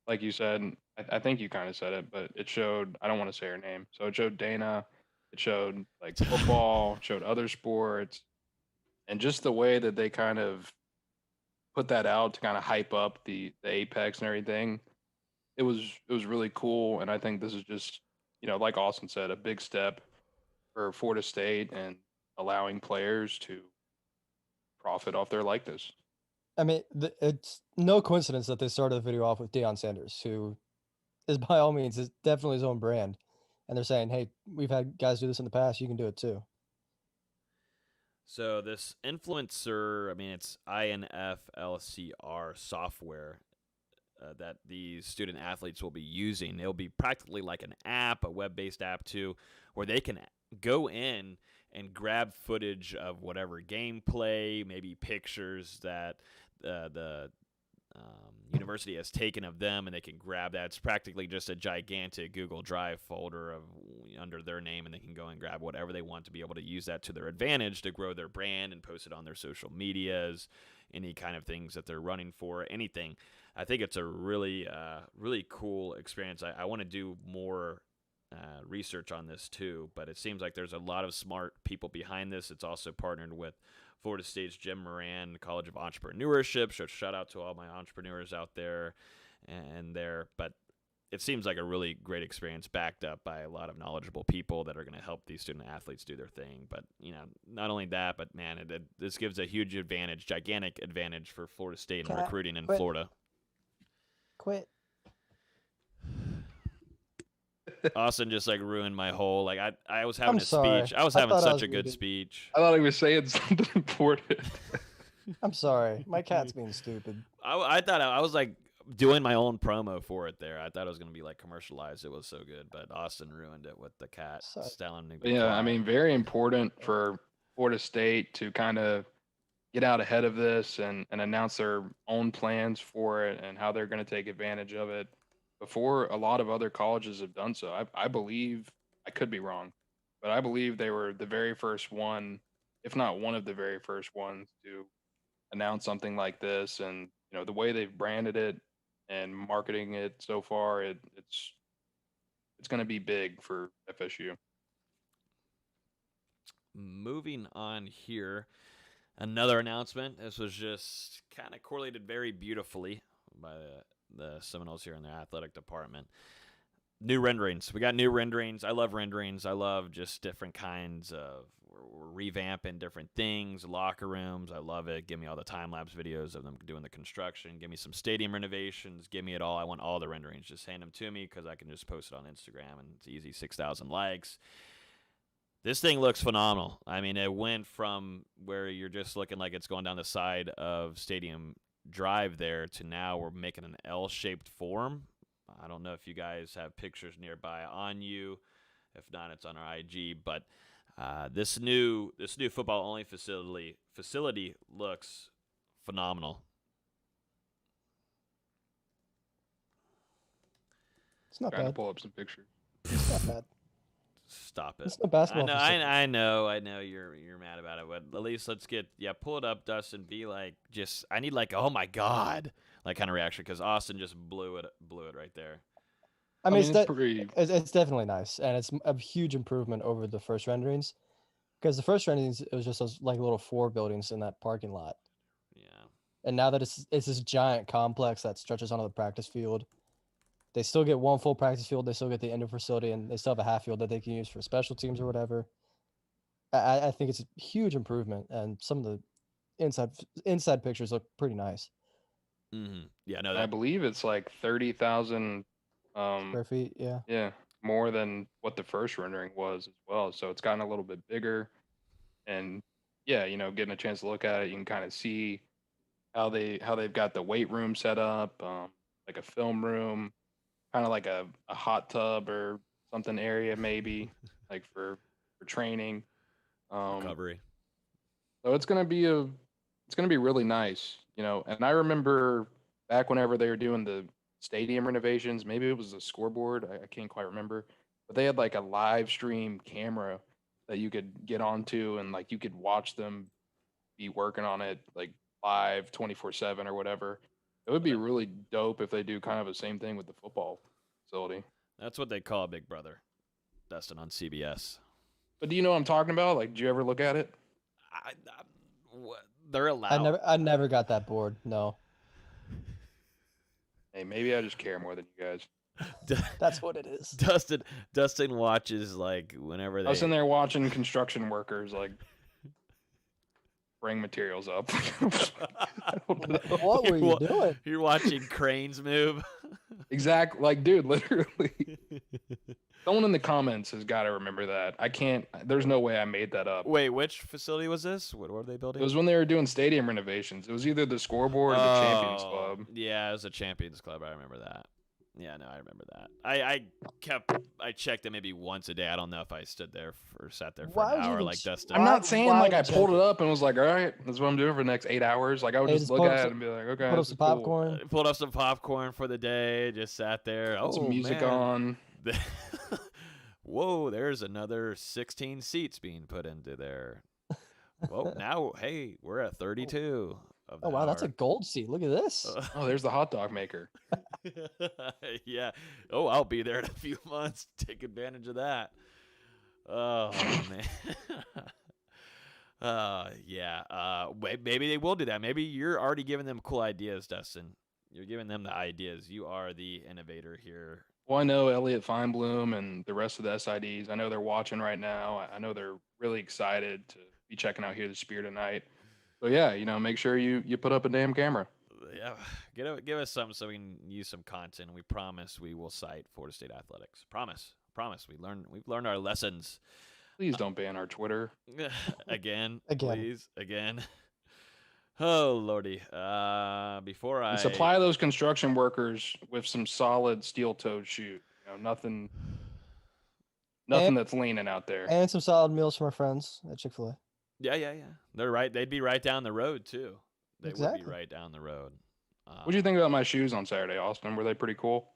Speaker 3: like you said, I think you kind of said it, but it showed, I don't want to say her name. So it showed Dana, it showed like football, showed other sports, and just the way that they kind of put that out to kind of hype up the Apex and everything. It was really cool. And I think this is just, like Austin said, a big step for Florida State and allowing players to profit off their likeness.
Speaker 2: I mean, it's no coincidence that they started the video off with Deion Sanders, who is by all means is definitely his own brand. And they're saying, hey, we've had guys do this in the past. You can do it too.
Speaker 1: So this influencer, I mean, it's INFLCR software that these student athletes will be using. It'll be practically like an app, a web-based app too, where they can go in and grab footage of whatever gameplay, maybe pictures that the university has taken of them, and they can grab that. It's practically just a gigantic Google Drive folder under their name, and they can go and grab whatever they want to be able to use that to their advantage to grow their brand and post it on their social medias, any kind of things that they're running for, anything. I think it's a really, really cool experience. I want to do more research on this too, but it seems like there's a lot of smart people behind this. It's also partnered with Florida State's Jim Moran College of Entrepreneurship. So shout out to all my entrepreneurs out there and there. But it seems like a really great experience backed up by a lot of knowledgeable people that are going to help these student athletes do their thing. But, not only that, but, man, this gives a huge advantage, gigantic advantage for Florida State and recruiting in Florida.
Speaker 2: Quit.
Speaker 1: Austin just, ruined my whole, I was having
Speaker 2: sorry.
Speaker 1: speech. I was having such a good speech.
Speaker 3: I thought he was saying something important.
Speaker 2: I'm sorry. My cat's being stupid.
Speaker 1: I thought I was, doing my own promo for it there. I thought it was going to be commercialized. It was so good, but Austin ruined it with the cat telling me.
Speaker 3: Yeah, I mean, very important for Florida State to kind of get out ahead of this and announce their own plans for it and how they're going to take advantage of it before a lot of other colleges have done so. I believe, I could be wrong, but I believe they were the very first one, if not one of the very first ones, to announce something like this. And the way they've branded it and marketing it so far, it's going to be big for FSU.
Speaker 1: Moving on here, another announcement. This was just kind of correlated very beautifully by the Seminoles here in their athletic department. New renderings. We got new renderings. I love renderings. I love just different kinds of, we're revamping different things, locker rooms. I love it. Give me all the time-lapse videos of them doing the construction. Give me some stadium renovations. Give me it all. I want all the renderings. Just hand them to me because I can just post it on Instagram, and it's easy, 6,000 likes. This thing looks phenomenal. I mean, it went from where you're just looking like it's going down the side of Stadium Drive there to now we're making an L-shaped form. I don't know if you guys have pictures nearby on you. If not, it's on our IG. But this new football only facility looks phenomenal.
Speaker 2: It's not
Speaker 3: Trying
Speaker 2: bad.
Speaker 3: to pull up some pictures.
Speaker 2: It's not bad.
Speaker 1: Stop it.
Speaker 2: It's no basketball.
Speaker 1: I know you're mad about it, but at least let's pull it up, Dustin. Be I need oh my god, kind of reaction because Austin just blew it right there.
Speaker 2: I mean, it's definitely nice, and it's a huge improvement over the first renderings. Because the first renderings, it was just those little 4 buildings in that parking lot.
Speaker 1: Yeah.
Speaker 2: And now that it's this giant complex that stretches onto the practice field, they still get one full practice field. They still get the indoor facility, and they still have a half field that they can use for special teams or whatever. I think it's a huge improvement, and some of the inside pictures look pretty nice.
Speaker 1: Mm-hmm. Yeah, no,
Speaker 3: I believe it's 30,000
Speaker 2: square feet. Yeah.
Speaker 3: Yeah, more than what the first rendering was as well. So it's gotten a little bit bigger, and yeah, getting a chance to look at it, you can kind of see how they've got the weight room set up, like a film room, kind of like a hot tub or something area maybe, for training,
Speaker 1: recovery.
Speaker 3: So it's gonna be really nice, And I remember back whenever they were doing the stadium renovations, maybe it was the scoreboard, I can't quite remember, but they had a live stream camera that you could get onto, and you could watch them be working on it live 24/7 or whatever. It would be really dope if they do kind of the same thing with the football facility.
Speaker 1: That's what they call Big Brother, Dustin, on CBS.
Speaker 3: But do you know what I'm talking about? Did you ever look at it?
Speaker 1: They're allowed.
Speaker 2: I never got that bored. No.
Speaker 3: Hey, maybe I just care more than you guys.
Speaker 2: That's what it is.
Speaker 1: Dustin watches whenever they.
Speaker 3: I was in there watching construction workers bring materials up. I don't know.
Speaker 2: What were you doing?
Speaker 1: You're watching cranes move.
Speaker 3: Exactly. Dude, literally. Someone in the comments has got to remember that. I can't. There's no way I made that up.
Speaker 1: Wait, which facility was this? What were they building?
Speaker 3: It was when they were doing stadium renovations. It was either the scoreboard or the Champions Club.
Speaker 1: Yeah, it was a Champions Club. I remember that. Yeah, no, I remember that. I checked it maybe once a day. I don't know if I sat there for an hour like Dustin.
Speaker 3: I'm not saying I pulled it up and was like, all right, that's what I'm doing for the next 8 hours. I would just look at it and be like, okay,
Speaker 2: put up some popcorn.
Speaker 1: Pulled up some popcorn for the day. Just sat there.
Speaker 3: Put some music on.
Speaker 1: Whoa, there's another 16 seats being put into there. Well, now, hey, we're at 32.
Speaker 2: Oh, wow, that's a gold seat. Look at this.
Speaker 3: Oh, there's the hot dog maker.
Speaker 1: Yeah. Oh, I'll be there in a few months. Take advantage of that. Oh, man. Yeah. Maybe they will do that. Maybe you're already giving them cool ideas, Dustin. You're giving them the ideas. You are the innovator here
Speaker 3: Well, I know Elliot Feinblum and the rest of the SIDs. I know they're watching right now. I know they're really excited to be checking out here the Spear tonight. So yeah, make sure you put up a damn camera.
Speaker 1: Yeah, give us something so we can use some content. We promise we will cite Florida State athletics. Promise. We've learned our lessons.
Speaker 3: Please don't ban our Twitter.
Speaker 1: Again,
Speaker 2: Again.
Speaker 1: please, again. Oh lordy! Before I
Speaker 3: And supply those construction workers with some solid steel-toed shoes. Nothing that's leaning out there.
Speaker 2: And some solid meals from our friends at Chick-fil-A.
Speaker 1: Yeah. They're right. They'd be right down the road too. They would
Speaker 2: Exactly.
Speaker 1: be right down the road.
Speaker 3: What do you think about my shoes on Saturday, Austin? Were they pretty cool?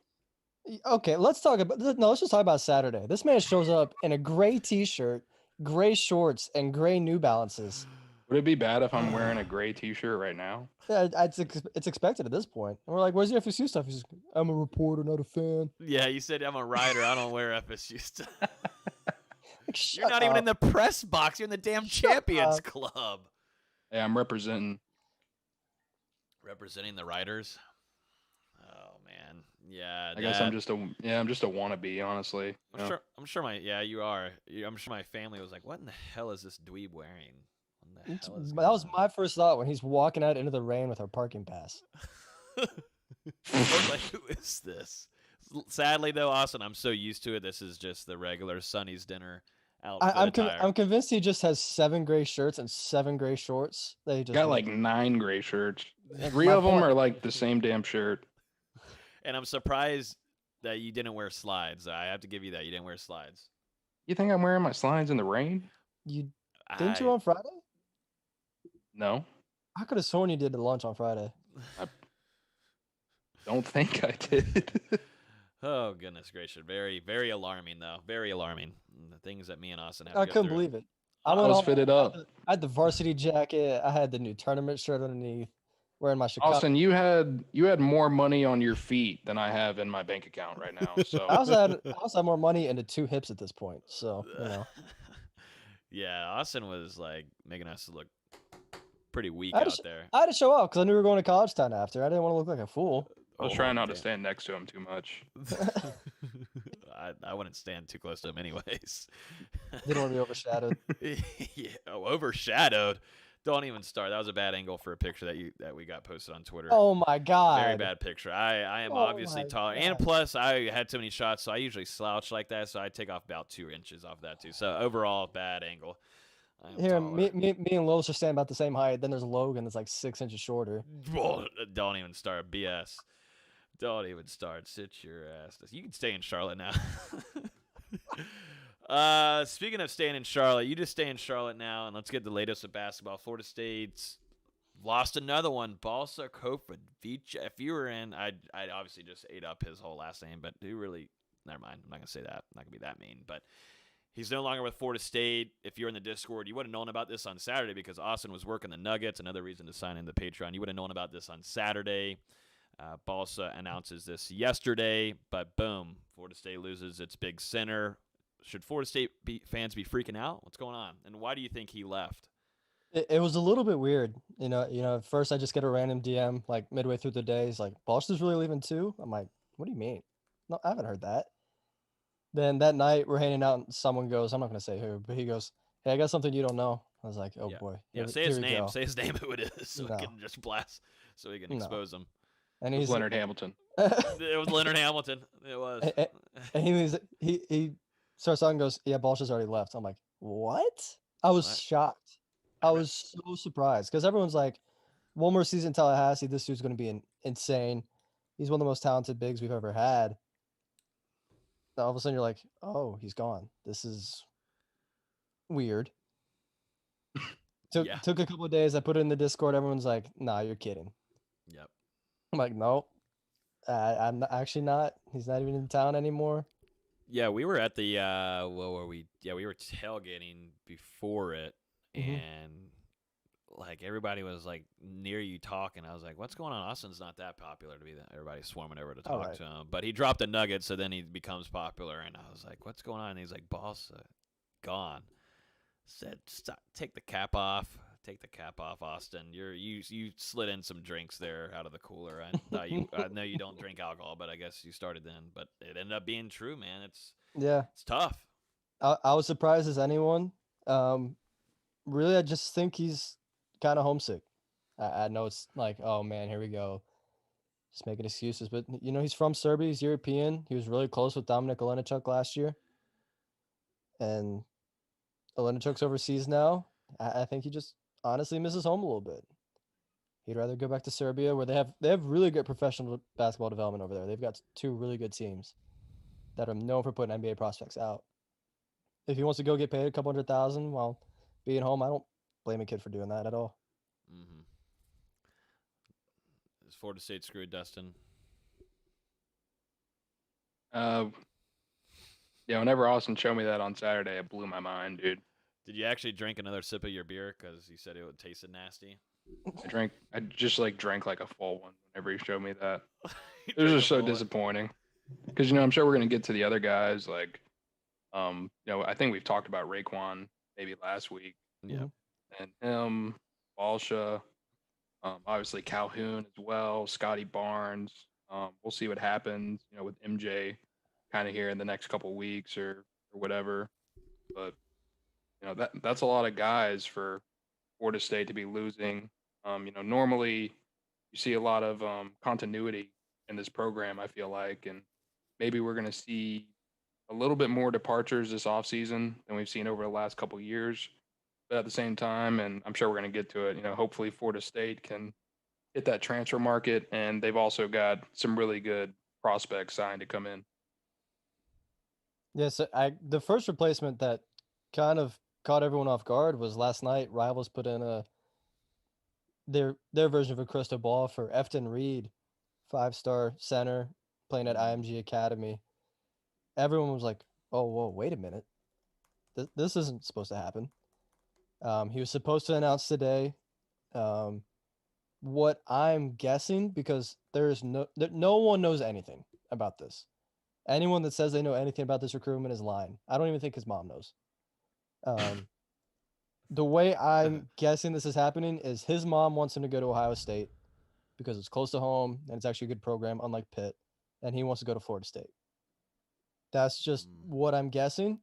Speaker 2: Okay, let's just talk about Saturday. This man shows up in a gray t-shirt, gray shorts, and gray New Balances.
Speaker 3: Would it be bad if I'm wearing a gray t-shirt right now?
Speaker 2: Yeah, it's expected at this point. And we're like, where's the FSU stuff? He's like, I'm a reporter, not a fan.
Speaker 1: Yeah, you said I'm a writer. I don't wear FSU stuff.
Speaker 2: Like,
Speaker 1: You're not even in the press box. You're in the damn Champions Club.
Speaker 3: Yeah, I'm representing
Speaker 1: The writers. Oh man, yeah.
Speaker 3: I guess I'm just a wannabe, honestly.
Speaker 1: I'm sure you are. I'm sure my family was like, "What in the hell is this dweeb wearing?" What the hell is
Speaker 2: That was
Speaker 1: going
Speaker 2: my first thought when he's walking out into the rain with our parking pass.
Speaker 1: on? I was like, "Who is this?" Sadly, though, Austin, I'm so used to it. This is just the regular Sonny's dinner outfit attire.
Speaker 2: I'm convinced he just has 7 gray shirts and 7 gray shorts. They just
Speaker 3: Got like 9 gray shirts.
Speaker 2: That's
Speaker 3: 3
Speaker 2: my
Speaker 3: of them
Speaker 2: point.
Speaker 3: are like the same damn shirt.
Speaker 1: And I'm surprised that you didn't wear slides. I have to give you that. You didn't wear slides.
Speaker 3: You think I'm wearing my slides in the rain?
Speaker 2: You didn't you on Friday?
Speaker 3: No.
Speaker 2: I could have sworn you did the lunch on Friday.
Speaker 3: Don't think I did.
Speaker 1: Oh goodness gracious! Very, very alarming though. Very alarming. The things that me and Austin have.
Speaker 2: I
Speaker 1: to go
Speaker 2: couldn't
Speaker 1: through.
Speaker 2: believe it.
Speaker 3: I was fitted up.
Speaker 2: I had the varsity jacket. I had the new tournament shirt underneath. Wearing my Chicago.
Speaker 3: Austin, you had more money on your feet than I have in my bank account right now. So
Speaker 2: I also had more money into 2 hips at this point. So
Speaker 1: Yeah, Austin was like making us look pretty weak out there.
Speaker 2: I had to show up because I knew we were going to college town after. I didn't want to look like a fool.
Speaker 3: I was trying not to stand next to him too much.
Speaker 1: I wouldn't stand too close to him anyways.
Speaker 2: Didn't want to be overshadowed.
Speaker 1: Yeah, overshadowed. Don't even start. That was a bad angle for a picture that we got posted on Twitter.
Speaker 2: Oh my god.
Speaker 1: Very bad picture. I am obviously taller, and plus I had too many shots, so I usually slouch like that. So I take off about 2 inches off that too. So overall, bad angle.
Speaker 2: Here, me and Lowe's are standing about the same height. Then there's Logan that's like 6 inches shorter.
Speaker 1: Well, don't even start BS. Don't even start. Sit your ass. You can stay in Charlotte now. Speaking of staying in Charlotte, you just stay in Charlotte now, and let's get the latest of basketball. Florida State's lost another one. Balsa Kofovic. If you were in, I'd obviously just ate up his whole last name, but who really? Never mind. I'm not gonna say that. I'm not gonna be that mean. But he's no longer with Florida State. If you're in the Discord, you would have known about this on Saturday because Austin was working the Nuggets. Another reason to sign in the Patreon. You would have known about this on Saturday. Balsa announces this yesterday, but boom, Florida State loses its big center. Should Florida State fans be freaking out? What's going on? And why do you think he left?
Speaker 2: It was a little bit weird. At first I just get a random DM like midway through the day. He's like, Balsa's really leaving too? I'm like, what do you mean? No, I haven't heard that. Then that night we're hanging out and someone goes, I'm not going to say who, but he goes, hey, I got something you don't know. I was like, oh boy.
Speaker 1: Yeah, say his name. Say his name, who it is, so we can just blast, so we can expose him.
Speaker 2: And he's
Speaker 3: Leonard Hamilton.
Speaker 1: It was Leonard Hamilton. It was.
Speaker 2: And he starts out and goes, yeah, Balsa's already left. I'm like, what? I was shocked. I was so surprised because everyone's like, one more season in Tallahassee, this dude's going to be insane. He's one of the most talented bigs we've ever had. All of a sudden you're like, oh, he's gone. This is weird. Took a couple of days. I put it in the Discord. Everyone's like, nah, you're kidding.
Speaker 1: Yep.
Speaker 2: I'm like, no, I'm actually not. He's not even in town anymore.
Speaker 1: Yeah, we were at the what were we? Yeah, we were tailgating before it, and like everybody was like near you talking. I was like, what's going on? Austin's not that popular to be that everybody's swarming over to talk to him. But he dropped a nugget, so then he becomes popular, and I was like, what's going on? And he's like, Balsa, gone. Said, stop, take the cap off. take the cap off, Austin. You slid in some drinks there out of the cooler. I know you don't drink alcohol, but I guess you started then. But it ended up being true, man. It's tough.
Speaker 2: I was surprised as anyone. Really, I just think he's kind of homesick. I know it's like, oh man, here we go, just making excuses. But he's from Serbia. He's European. He was really close with Dominik Olenichuk last year, and Olenichuk's overseas now. I think he just honestly misses home a little bit. He'd rather go back to Serbia, where they have really good professional basketball development over there. They've got 2 really good teams that are known for putting NBA prospects out. If he wants to go get paid a couple $100,000 while being home, I don't blame a kid for doing that at all.
Speaker 1: Mm-hmm. Is Florida State screwed, Dustin?
Speaker 3: Yeah, whenever Austin showed me that on Saturday, it blew my mind, dude.
Speaker 1: Did you actually drink another sip of your beer because you said it would taste nasty?
Speaker 3: I just drank like a full one whenever he showed me that. It was just so disappointing. Because I'm sure we're gonna get to the other guys. Like, I think we've talked about Raekwon maybe last week.
Speaker 1: Yeah.
Speaker 3: And him, Balsha, obviously Calhoun as well, Scotty Barnes. We'll see what happens, with MJ kind of here in the next couple weeks or whatever. But that's a lot of guys for Florida State to be losing. Normally you see a lot of continuity in this program, I feel like, and maybe we're going to see a little bit more departures this offseason than we've seen over the last couple of years. But at the same time, and I'm sure we're going to get to it, hopefully Florida State can hit that transfer market, and they've also got some really good prospects signed to come in.
Speaker 2: Yeah, so the first replacement that kind of caught everyone off guard was last night. Rivals put in their version of a crystal ball for Efton Reed, 5-star center playing at IMG Academy. Everyone was like, "Oh, whoa, wait a minute, this isn't supposed to happen." He was supposed to announce today. What I'm guessing, because no one knows anything about this. Anyone that says they know anything about this recruitment is lying. I don't even think his mom knows. The way I'm guessing this is happening is his mom wants him to go to Ohio State because it's close to home and it's actually a good program, unlike Pitt, and he wants to go to Florida State. That's just what I'm guessing.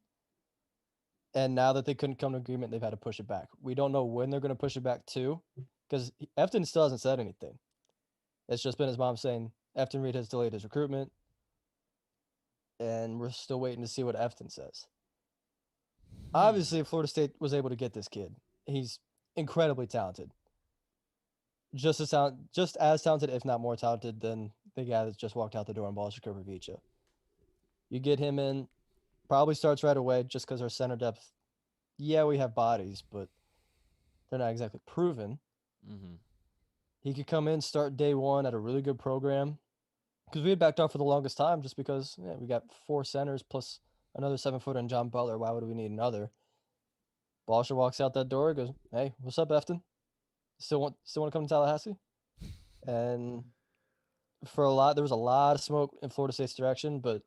Speaker 2: And now that they couldn't come to agreement, they've had to push it back. We don't know when they're going to push it back to, because Efton still hasn't said anything. It's just been his mom saying Efton Reed has delayed his recruitment, and we're still waiting to see what Efton says. Obviously, Florida State was able to get this kid. He's incredibly talented. Just as talented, if not more talented, than the guy that just walked out the door in Balsha Kurbavica. You get him in, probably starts right away just because our center depth, yeah, we have bodies, but they're not exactly proven.
Speaker 1: Mm-hmm.
Speaker 2: He could come in, start day one at a really good program, because we had backed off for the longest time just because we got 4 centers plus another 7-footer and John Butler. Why would we need another? Balsha walks out that door, goes, "Hey, what's up, Efton? Still want to come to Tallahassee?" And there was a lot of smoke in Florida State's direction, but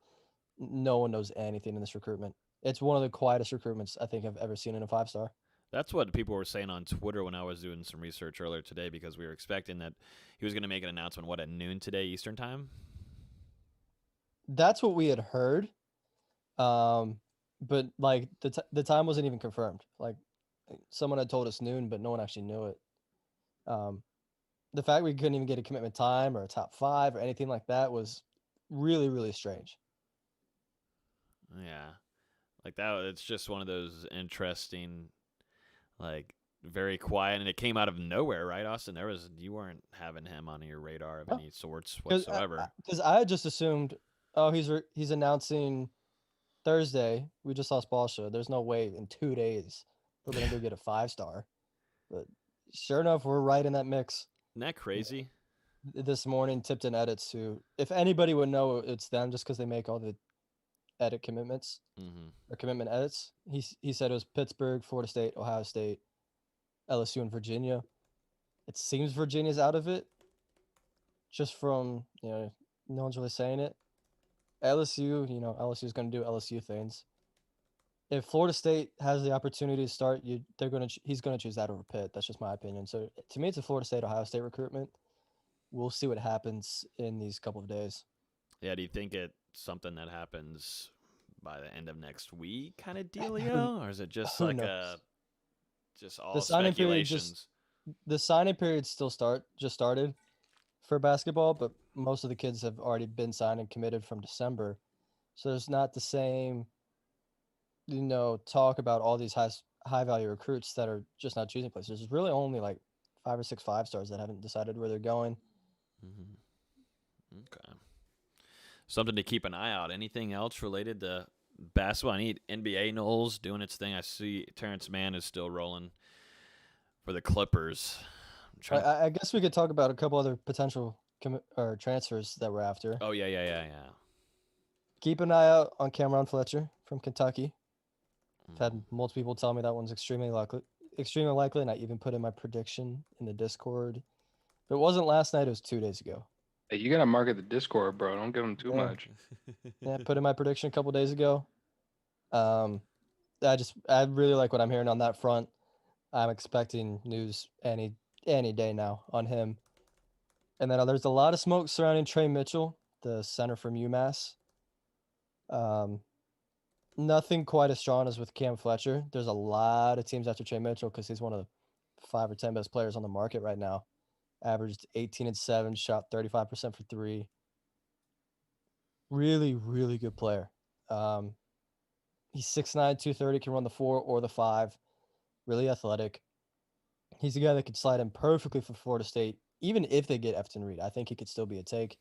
Speaker 2: no one knows anything in this recruitment. It's one of the quietest recruitments I think I've ever seen in a 5-star.
Speaker 1: That's what people were saying on Twitter when I was doing some research earlier today, because we were expecting that he was going to make an announcement, at noon today Eastern time?
Speaker 2: That's what we had heard. But like the time wasn't even confirmed. Like someone had told us noon, but no one actually knew it. The fact we couldn't even get a commitment time or a top 5 or anything like that was really, really strange.
Speaker 1: Yeah. Like that, it's just one of those interesting, like, very quiet, and it came out of nowhere, right, Austin? You weren't having him on your radar of any sorts whatsoever.
Speaker 2: Because I just assumed, oh, he's announcing Thursday. We just lost Balsha. There's no way in 2 days we're gonna go get a 5-star. But sure enough, we're right in that mix.
Speaker 1: Isn't that crazy?
Speaker 2: This morning, Tipton Edits, who, if anybody would know, it's them, just because they make all the edit commitments or commitment edits. He said it was Pittsburgh, Florida State, Ohio State, LSU, and Virginia. It seems Virginia's out of it, just from no one's really saying it. LSU, LSU is going to do LSU things. if Florida State has the opportunity to start, he's gonna choose that over Pitt. That's just my opinion. So to me, it's a Florida State Ohio State recruitment. We'll see what happens in these couple of days.
Speaker 1: Yeah, do you think it's something that happens by the end of next week kind of dealio? Or is it just
Speaker 2: Who
Speaker 1: like
Speaker 2: knows?
Speaker 1: just all
Speaker 2: The signing period
Speaker 1: speculations?
Speaker 2: the signing period just started for basketball, but most of the kids have already been signed and committed from December. So there's not the same, talk about all these high value recruits that are just not choosing places. There's really only like 5 or 6 5-stars that haven't decided where they're going.
Speaker 1: Okay. Something to keep an eye out. Anything else related to basketball? I need NBA Knowles doing its thing. I see Terrence Mann is still rolling for the Clippers.
Speaker 2: I guess we could talk about a couple other potential transfers that we're after.
Speaker 1: Oh, yeah.
Speaker 2: Keep an eye out on Cameron Fletcher from Kentucky. I've had multiple people tell me that one's extremely likely, and I even put in my prediction in the Discord. If it wasn't last night, it was 2 days ago.
Speaker 3: Hey, you gotta market the Discord, bro. Don't give them too much.
Speaker 2: Yeah, put in my prediction a couple days ago. I really like what I'm hearing on that front. I'm expecting news any day now on him. And then there's a lot of smoke surrounding Trey Mitchell, the center from UMass. Nothing quite as strong as with Cam Fletcher. There's a lot of teams after Trey Mitchell because he's one of the 5 or 10 best players on the market right now. Averaged 18 and 7, shot 35% for 3. Really, really good player. He's 6'9", 230, can run the 4 or the 5. Really athletic. He's a guy that could slide in perfectly for Florida State, even if they get Efton Reed. I think he could still be a take.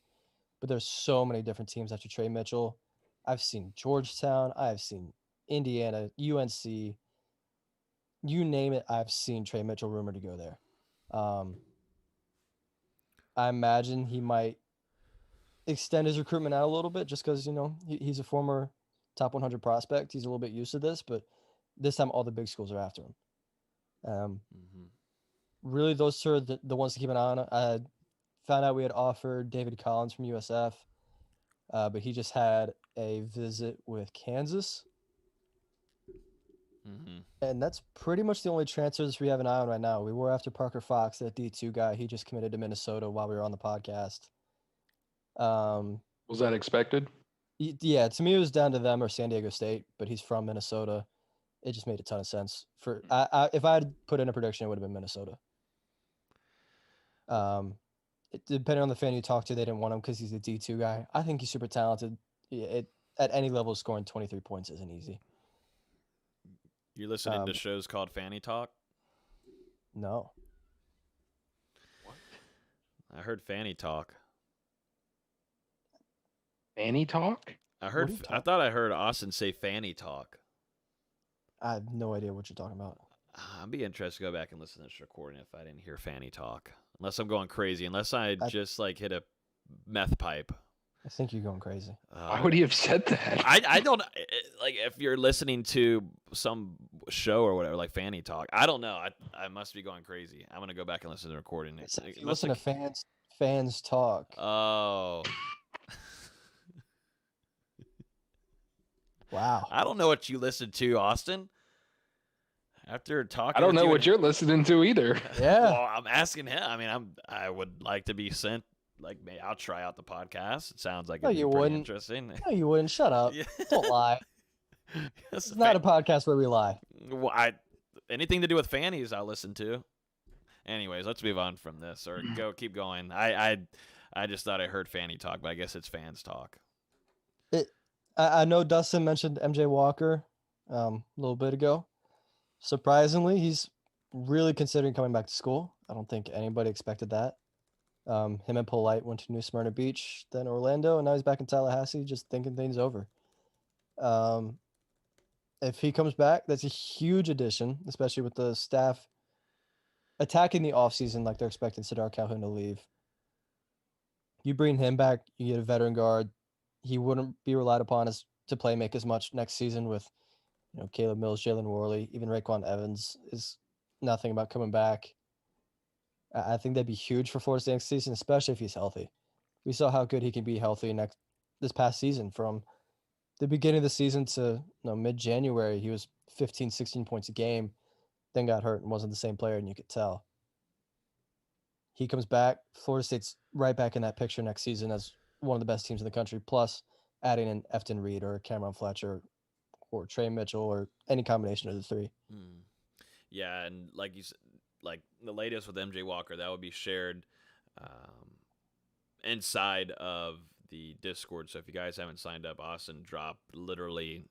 Speaker 2: But there's so many different teams after Trey Mitchell. I've seen Georgetown. I've seen Indiana, UNC. You name it, I've seen Trey Mitchell rumored to go there. I imagine he might extend his recruitment out a little bit just because, he's a former top 100 prospect. He's a little bit used to this, but this time all the big schools are after him. Really, those two are the ones to keep an eye on. I found out we had offered David Collins from USF, but he just had a visit with Kansas. And that's pretty much the only transfers we have an eye on right now. We were after Parker Fox, that D2 guy. He just committed to Minnesota while we were on the podcast.
Speaker 3: Was that expected?
Speaker 2: Yeah, to me it was down to them or San Diego State, but he's from Minnesota. It just made a ton of sense. If I had put in a prediction, it would have been Minnesota. Depending on the fan you talk to, they didn't want him because he's a D2 guy. I think he's super talented. At any level, scoring 23 points isn't easy.
Speaker 1: You're listening to shows called Fanny Talk?
Speaker 2: No.
Speaker 3: What?
Speaker 1: I heard Fanny Talk.
Speaker 3: Fanny Talk?
Speaker 1: I thought I heard Austin say Fanny Talk.
Speaker 2: I have no idea what you're talking about.
Speaker 1: I'd be interested to go back and listen to this recording if I didn't hear Fanny Talk. Unless I'm going crazy. Unless I just hit a meth pipe.
Speaker 2: I think you're going crazy.
Speaker 3: Why would he have said that?
Speaker 1: I don't like if you're listening to some show or whatever like Fanny Talk. I don't know. I must be going crazy. I'm gonna go back and listen to the recording.
Speaker 2: Listen to fans talk.
Speaker 1: Oh.
Speaker 2: Wow.
Speaker 1: I don't know what you listen to, Austin. After talking,
Speaker 3: I don't know what you're listening to either.
Speaker 2: Yeah.
Speaker 1: Well, I'm asking him. I mean, I would like to be sent. Like, maybe I'll try out the podcast. It sounds like it'd be pretty interesting.
Speaker 2: No, you wouldn't. Shut up. Don't lie. It's not a podcast where we lie.
Speaker 1: Well, anything to do with fannies, I'll listen to. Anyways, let's move on from this or keep going. I just thought I heard Fanny Talk, but I guess it's fans talk.
Speaker 2: I know Dustin mentioned MJ Walker a little bit ago. Surprisingly, he's really considering coming back to school. I don't think anybody expected that. Him and Polite went to New Smyrna Beach, then Orlando, and now he's back in Tallahassee just thinking things over. If he comes back, that's a huge addition, especially with the staff attacking the offseason like they're expecting Cedric Calhoun to leave. You bring him back, you get a veteran guard. He wouldn't be relied upon to make as much next season with Caleb Mills, Jalen Worley, even Raekwon Evans is nothing about coming back. I think that'd be huge for Florida State next season, especially if he's healthy. We saw how good he can be healthy this past season from the beginning of the season to mid-January, he was 15, 16 points a game, then got hurt and wasn't the same player, and you could tell. He comes back. Florida State's right back in that picture next season as one of the best teams in the country, plus adding in Efton Reed or Cameron Fletcher or Trey Mitchell or any combination of the three.
Speaker 1: Yeah, and like you said, like the latest with MJ Walker, that would be shared inside of the Discord. So if you guys haven't signed up, Austin dropped literally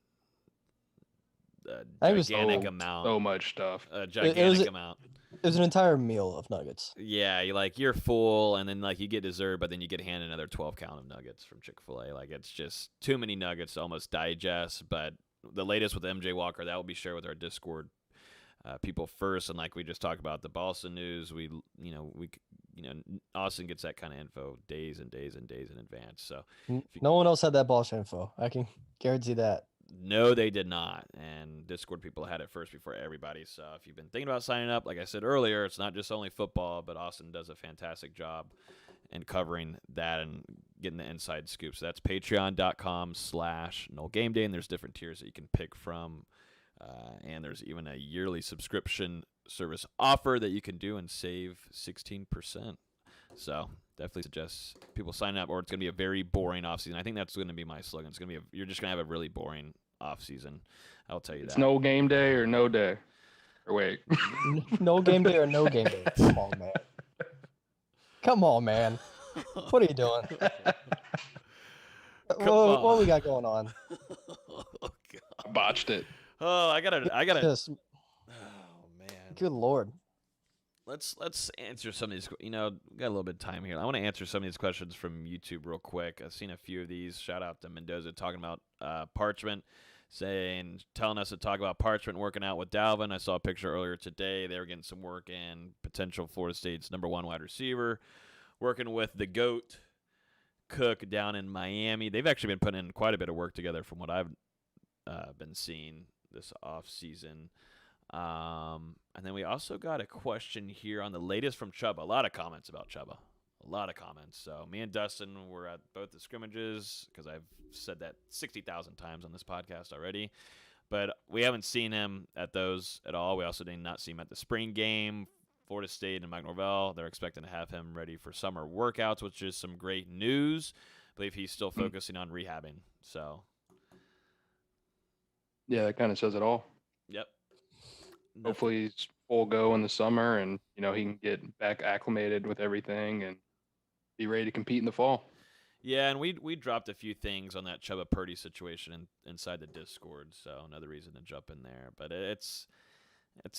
Speaker 1: a gigantic amount.
Speaker 3: So much stuff.
Speaker 1: A gigantic amount.
Speaker 2: It was an entire meal of nuggets.
Speaker 1: Yeah, you're full, and then like you get dessert, but then you get handed another 12 count of nuggets from Chick-fil-A. Like it's just too many nuggets to almost digest. But the latest with MJ Walker, that will be shared with our Discord people first. And like we just talked about the Boston news, Austin gets that kind of info days and days and days in advance. So
Speaker 2: no one else had that Boston info. I can guarantee that.
Speaker 1: No, they did not. And Discord people had it first before everybody. So if you've been thinking about signing up, like I said earlier, it's not just only football, but Austin does a fantastic job in covering that and getting the inside scoop. So that's patreon.com/NoleGameDay, and there's different tiers that you can pick from. And there's even a yearly subscription service offer that you can do and save 16%. So definitely suggest people sign up, or it's going to be a very boring offseason. I think that's going to be my slogan. It's going to be you're just going to have a really boring offseason. I'll tell you that.
Speaker 3: It's no game day or no day. Or wait.
Speaker 2: No game day or no game day. Come on, man. Come on, man. What are you doing? What we got going on?
Speaker 1: Oh, God.
Speaker 3: I botched it.
Speaker 1: Oh, I gotta.
Speaker 2: Just,
Speaker 1: oh man.
Speaker 2: Good Lord.
Speaker 1: Let's answer some of these. We got a little bit of time here. I want to answer some of these questions from YouTube real quick. I've seen a few of these. Shout out to Mendoza talking about Parchment, telling us to talk about Parchment working out with Dalvin. I saw a picture earlier today. They were getting some work in, potential Florida State's #1 wide receiver, working with the GOAT Cook down in Miami. They've actually been putting in quite a bit of work together from what I've been seeing this offseason. And then we also got a question here on the latest from Chuba. A lot of comments about Chuba. A lot of comments. So me and Dustin were at both the scrimmages because I've said that 60,000 times on this podcast already. But we haven't seen him at those at all. We also did not see him at the spring game. Florida State and Mike Norvell, they're expecting to have him ready for summer workouts, which is some great news. I believe he's still focusing on rehabbing. So,
Speaker 3: yeah, that kind of says it all.
Speaker 1: Yep.
Speaker 3: Hopefully he's full go in the summer, and he can get back acclimated with everything and be ready to compete in the fall.
Speaker 1: Yeah, and we dropped a few things on that Chuba Purdy situation inside the Discord, so another reason to jump in there. But it's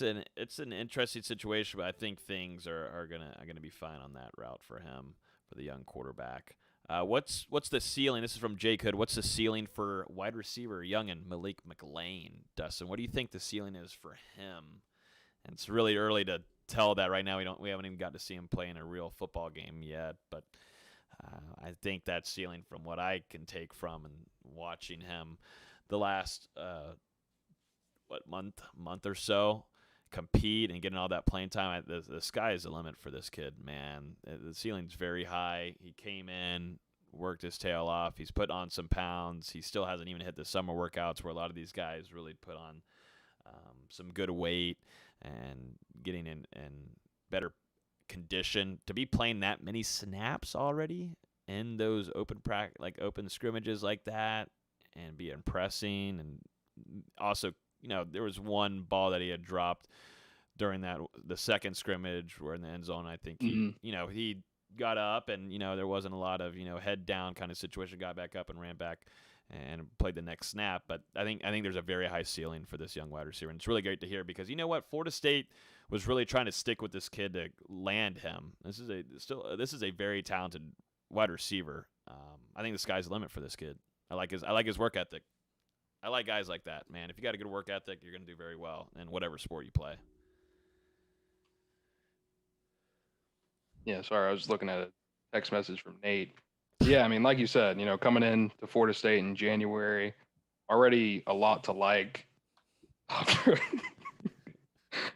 Speaker 1: an interesting situation, but I think things are gonna be fine on that route for him, for the young quarterback. What's the ceiling? This is from Jake Hood. What's the ceiling for wide receiver youngin Malik McLean? Dustin, what do you think the ceiling is for him? And it's really early to tell that right now. We haven't even got to see him play in a real football game yet. But I think that ceiling, from what I can take from and watching him the last month or so compete and getting all that playing time, the sky is the limit for this kid, man. The ceiling's very high. He came in, worked his tail off. He's put on some pounds. He still hasn't even hit the summer workouts where a lot of these guys really put on some good weight and getting in better condition. To be playing that many snaps already in those open scrimmages like that and be impressing, and also there was one ball that he had dropped during the second scrimmage where in the end zone. I think he got up and there wasn't a lot of head down kind of situation. Got back up and ran back and played the next snap. But I think there's a very high ceiling for this young wide receiver, and it's really great to hear because Florida State was really trying to stick with this kid to land him. This is a very talented wide receiver. I think the sky's the limit for this kid. I like his work ethic. I like guys like that, man. If you got a good work ethic, you're going to do very well in whatever sport you play.
Speaker 3: Yeah, sorry, I was looking at a text message from Nate. Yeah, I mean, like you said, coming in to Florida State in January, already a lot to like.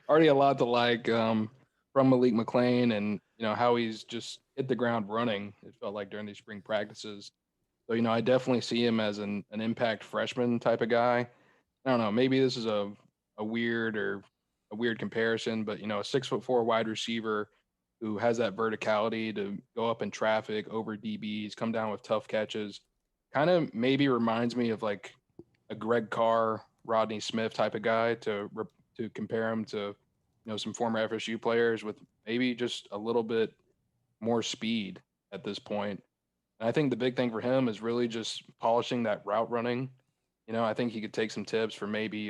Speaker 3: Already a lot to like from Malik McLean, and how he's just hit the ground running. It felt like during these spring practices. So, I definitely see him as an impact freshman type of guy. I don't know. Maybe this is a weird or a weird comparison, but a 6'4" wide receiver who has that verticality to go up in traffic over DBs, come down with tough catches, kind of maybe reminds me of like a Greg Carr, Rodney Smith type of guy to compare him to some former FSU players with maybe just a little bit more speed at this point. And I think the big thing for him is really just polishing that route running. I think he could take some tips from maybe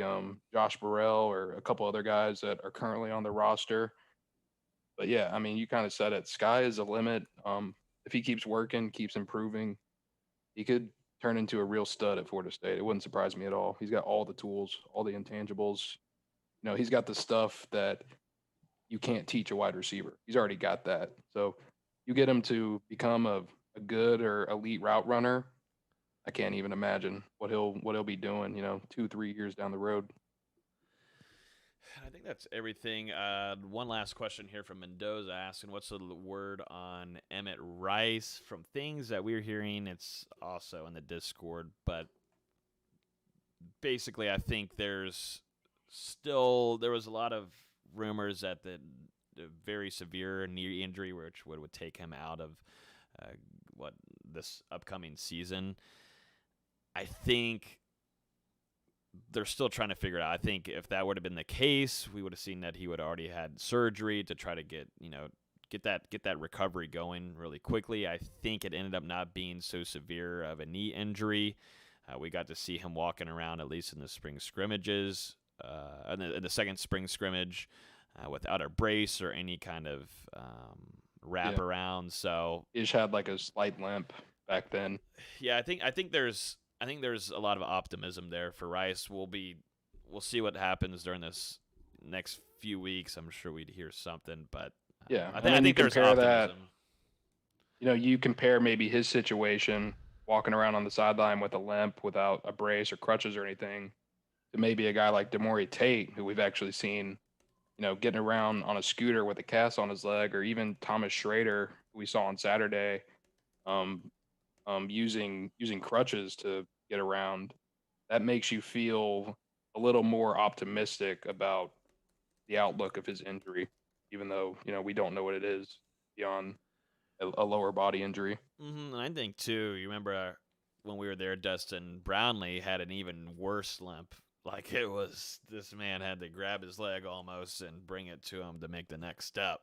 Speaker 3: Josh Burrell or a couple other guys that are currently on the roster. But yeah, I mean, you kind of said it. Sky is the limit. If he keeps working, keeps improving, he could turn into a real stud at Florida State. It wouldn't surprise me at all. He's got all the tools, all the intangibles. He's got the stuff that you can't teach a wide receiver. He's already got that. So you get him to become a good or elite route runner. I can't even imagine what he'll be doing, 2-3 years down the road.
Speaker 1: I think that's everything. One last question here from Mendoza asking, what's the word on Emmett Rice? From things that we're hearing, it's also in the Discord, but basically I think there was a lot of rumors that the very severe knee injury, which would take him out of this upcoming season. I think they're still trying to figure it out. I think if that would have been the case, we would have seen that he would already had surgery to try to get that recovery going really quickly. I think it ended up not being so severe of a knee injury. We got to see him walking around at least in the spring scrimmages, in the second spring scrimmage, without a brace or any kind of wrap around. So
Speaker 3: he just had like a slight limp back then.
Speaker 1: Yeah, I think there's a lot of optimism there for Rice. We'll see what happens during this next few weeks. I'm sure we'd hear something, but I think there's optimism.
Speaker 3: You compare maybe his situation walking around on the sideline with a limp without a brace or crutches or anything to maybe a guy like Demore Tate, who we've actually seen, getting around on a scooter with a cast on his leg, or even Thomas Schrader, who we saw on Saturday, using crutches to get around. That makes you feel a little more optimistic about the outlook of his injury, even though we don't know what it is beyond a lower body injury.
Speaker 1: And I think too, you remember when we were there, Dustin Brownlee had an even worse limp. Like it was, this man had to grab his leg almost and bring it to him to make the next step.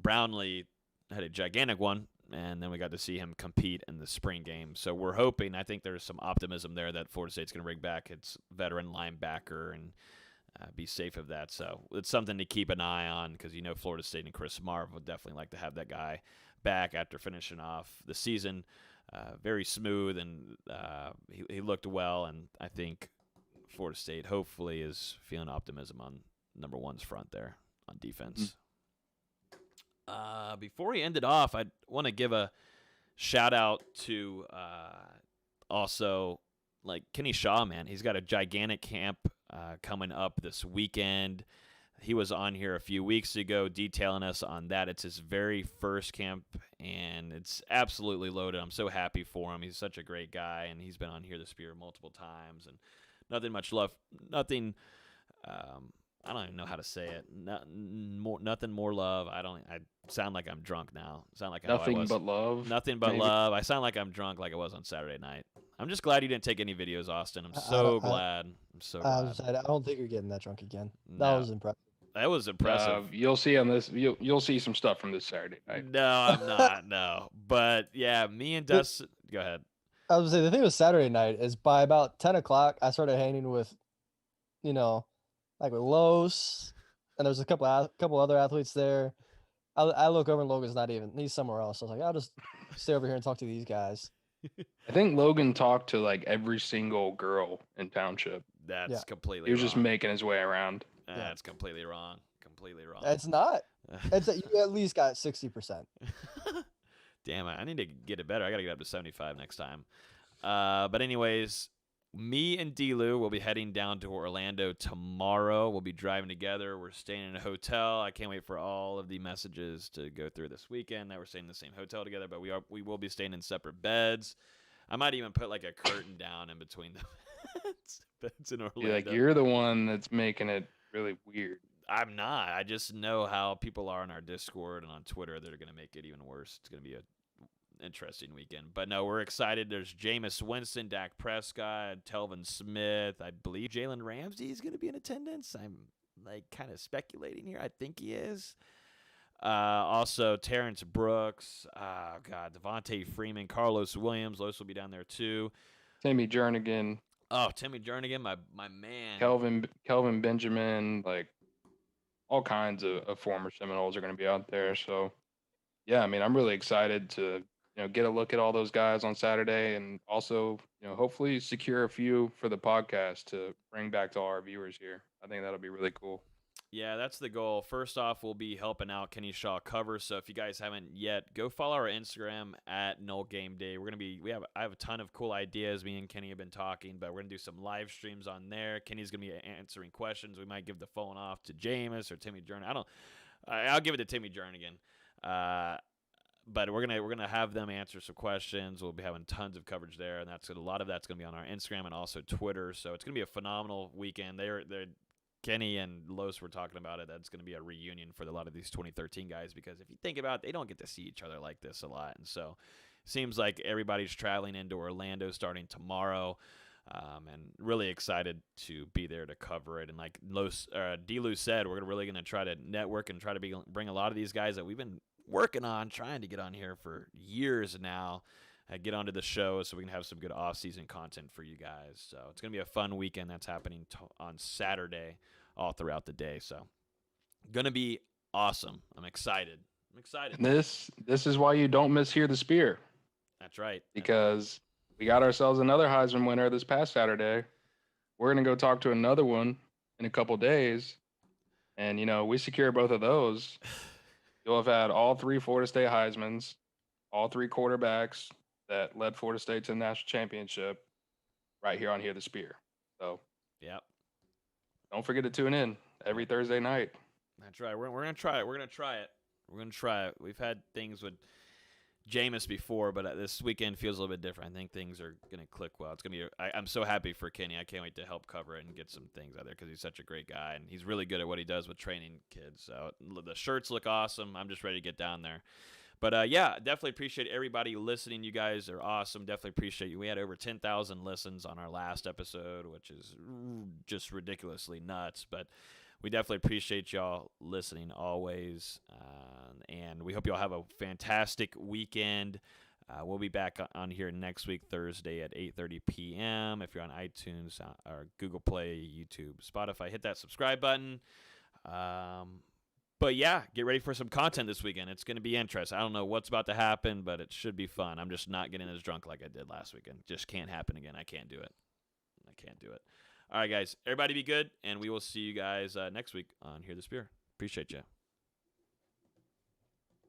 Speaker 1: Brownlee had a gigantic one, and then we got to see him compete in the spring game. So we're hoping, I think there's some optimism there that Florida State's going to bring back its veteran linebacker and be safe of that. So it's something to keep an eye on because Florida State and Chris Marv would definitely like to have that guy back after finishing off the season. Very smooth, and he looked well, and I think Florida State hopefully is feeling optimism on number one's front there on defense. Before we end it off, I want to give a shout out to also like Kenny Shaw, man. He's got a gigantic camp coming up this weekend. He was on here a few weeks ago detailing us on that. It's his very first camp, and it's absolutely loaded. I'm so happy for him. He's such a great guy, and he's been on here this year multiple times, and nothing I don't even know how to say it. Nothing more love. I sound like I'm drunk now. Sound like
Speaker 3: nothing but love.
Speaker 1: Nothing but love. I sound like I'm drunk, like I was on Saturday night. I'm just glad you didn't take any videos, Austin. I'm so glad. I'm so glad.
Speaker 2: I don't think you're getting that drunk again.
Speaker 1: No.
Speaker 2: That was impressive.
Speaker 1: That was impressive.
Speaker 3: You'll see on this. You'll see some stuff from this Saturday night.
Speaker 1: No, I'm not. No, but yeah, me and Dustin. Go ahead.
Speaker 2: I was gonna say the thing with Saturday night is by about 10 o'clock, I started hanging with, like with Los, and there's a couple other athletes there. I look over and Logan's not even. He's somewhere else. I was like, I'll just stay over here and talk to these guys.
Speaker 3: I think Logan talked to like every single girl in Township.
Speaker 1: That's completely.
Speaker 3: He was
Speaker 1: wrong.
Speaker 3: just making his way around.
Speaker 1: That's completely wrong. Completely wrong.
Speaker 2: It's not. It's you at least got 60%.
Speaker 1: Damn it! I need to get it better. I got to get up to 75 next time. But anyways, me and D-Lou will be heading down to Orlando tomorrow. We'll be driving together. We're staying in a hotel. I can't wait for all of the messages to go through this weekend that we're staying in the same hotel together. But we will be staying in separate beds. I might even put like a curtain down in between them. It's in Orlando.
Speaker 3: Like you're the one that's making it really weird.
Speaker 1: I'm not. I just know how people are on our Discord and on Twitter. They're going to make it even worse. It's going to be a interesting weekend. But no, we're excited. There's Jameis Winston, Dak Prescott, Telvin Smith. I believe Jalen Ramsey is going to be in attendance. I'm like kind of speculating here. I think he is. Also, Terrence Brooks. Devontae Freeman, Carlos Williams. Los will be down there too.
Speaker 3: Timmy Jernigan.
Speaker 1: Oh, Timmy Jernigan, my man.
Speaker 3: Kelvin Benjamin, like all kinds of former Seminoles are going to be out there. So, yeah, I mean, I'm really excited to get a look at all those guys on Saturday, and also hopefully secure a few for the podcast to bring back to all our viewers here. I think that'll be really cool.
Speaker 1: Yeah, that's the goal. First off, we'll be helping out Kenny Shaw cover. So if you guys haven't yet, go follow our Instagram at Null Game Day. I have a ton of cool ideas. Me and Kenny have been talking, but we're gonna do some live streams on there. Kenny's gonna be answering questions. We might give the phone off to Jameis or Timmy Jernigan. I'll give it to Timmy Jernigan. But we're gonna have them answer some questions. We'll be having tons of coverage there, and a lot of that's gonna be on our Instagram and also Twitter. So it's gonna be a phenomenal weekend. They're Kenny and Los were talking about it. That's going to be a reunion for a lot of these 2013 guys, because if you think about it, they don't get to see each other like this a lot. And so it seems like everybody's traveling into Orlando starting tomorrow, and really excited to be there to cover it. And like D-Lou said, we're really going to try to network and try to bring a lot of these guys that we've been working on, trying to get on here for years now, get onto the show so we can have some good off-season content for you guys. So it's going to be a fun weekend that's happening on Saturday all throughout the day. So going to be awesome. I'm excited. And
Speaker 3: this is why you don't miss Hear the Spear.
Speaker 1: That's right.
Speaker 3: Because we got ourselves another Heisman winner this past Saturday. We're going to go talk to another one in a couple days. And, we secure both of those. You'll have had all 3 Florida State Heismans, all 3 quarterbacks that led Florida State to the national championship right here on Hear the Spear. So,
Speaker 1: yep.
Speaker 3: Don't forget to tune in every Thursday night.
Speaker 1: That's right. We're going to try it. We're going to try it. We've had things with Jameis before, but this weekend feels a little bit different. I think things are going to click well. It's going to be. I'm so happy for Kenny. I can't wait to help cover it and get some things out there because he's such a great guy, and he's really good at what he does with training kids. So the shirts look awesome. I'm just ready to get down there. But, yeah, definitely appreciate everybody listening. You guys are awesome. Definitely appreciate you. We had over 10,000 listens on our last episode, which is just ridiculously nuts. But we definitely appreciate y'all listening always. And we hope y'all have a fantastic weekend. We'll be back on here next week, Thursday at 8:30 p.m. If you're on iTunes or Google Play, YouTube, Spotify, hit that subscribe button. But, yeah, get ready for some content this weekend. It's going to be interesting. I don't know what's about to happen, but it should be fun. I'm just not getting as drunk like I did last weekend. Just can't happen again. I can't do it. All right, guys. Everybody be good, and we will see you guys next week on Hear the Spear. Appreciate you.